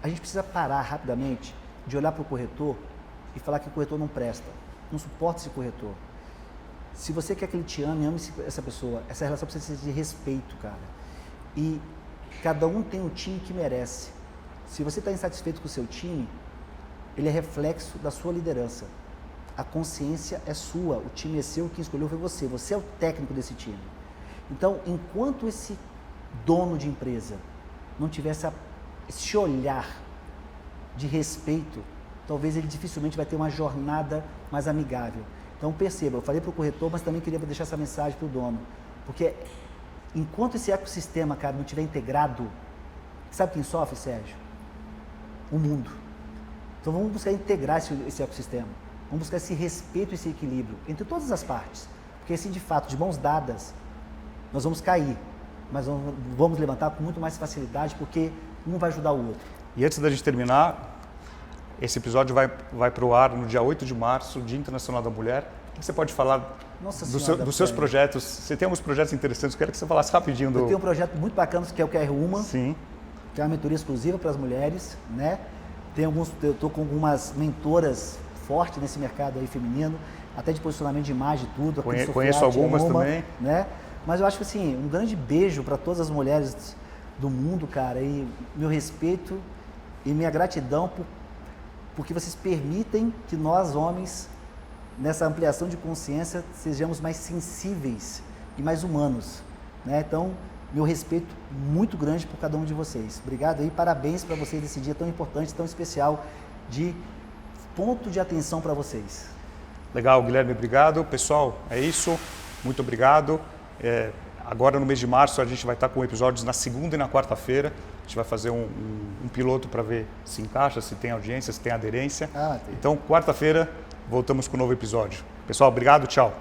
gente precisa parar rapidamente de olhar para o corretor e falar que o corretor não presta, não suporta esse corretor. Se você quer que ele te ame essa pessoa. Essa relação precisa ser de respeito, cara. E cada um tem o time que merece. Se você está insatisfeito com o seu time, ele é reflexo da sua liderança. A consciência é sua, o time é seu, quem escolheu foi você. Você é o técnico desse time. Então, enquanto esse dono de empresa não tiver esse olhar de respeito, talvez ele dificilmente vai ter uma jornada mais amigável. Então perceba, eu falei para o corretor, mas também queria deixar essa mensagem para o dono. Porque enquanto esse ecossistema, cara, não estiver integrado, sabe quem sofre, Sérgio? O mundo. Então vamos buscar integrar esse ecossistema. Vamos buscar esse respeito e esse equilíbrio entre todas as partes. Porque assim, de fato, de mãos dadas, nós vamos cair. Mas vamos levantar com muito mais facilidade, porque um vai ajudar o outro. E antes da gente terminar, esse episódio vai para o ar no dia 8 de março, Dia Internacional da Mulher. O que você pode falar dos seus projetos? Você tem alguns projetos interessantes, eu quero que você falasse rapidinho. Eu tenho um projeto muito bacana, que é o QR Woman. Sim. Que é uma mentoria exclusiva para as mulheres, né? Eu estou com algumas mentoras fortes nesse mercado aí feminino, até de posicionamento de imagem e tudo. Conheço algumas também. Né? Mas eu acho que assim, um grande beijo para todas as mulheres do mundo, cara, e meu respeito e minha gratidão porque vocês permitem que nós, homens, nessa ampliação de consciência, sejamos mais sensíveis e mais humanos, né? Então, meu respeito muito grande por cada um de vocês. Obrigado aí, parabéns para vocês nesse dia tão importante, tão especial, de ponto de atenção para vocês. Legal, Guilherme, obrigado. Pessoal, é isso. Muito obrigado. Agora no mês de março a gente vai estar com episódios na segunda e na quarta-feira. A gente vai fazer um piloto para ver se encaixa, se tem audiência, se tem aderência. Então, quarta-feira, voltamos com um novo episódio. Pessoal, obrigado, tchau.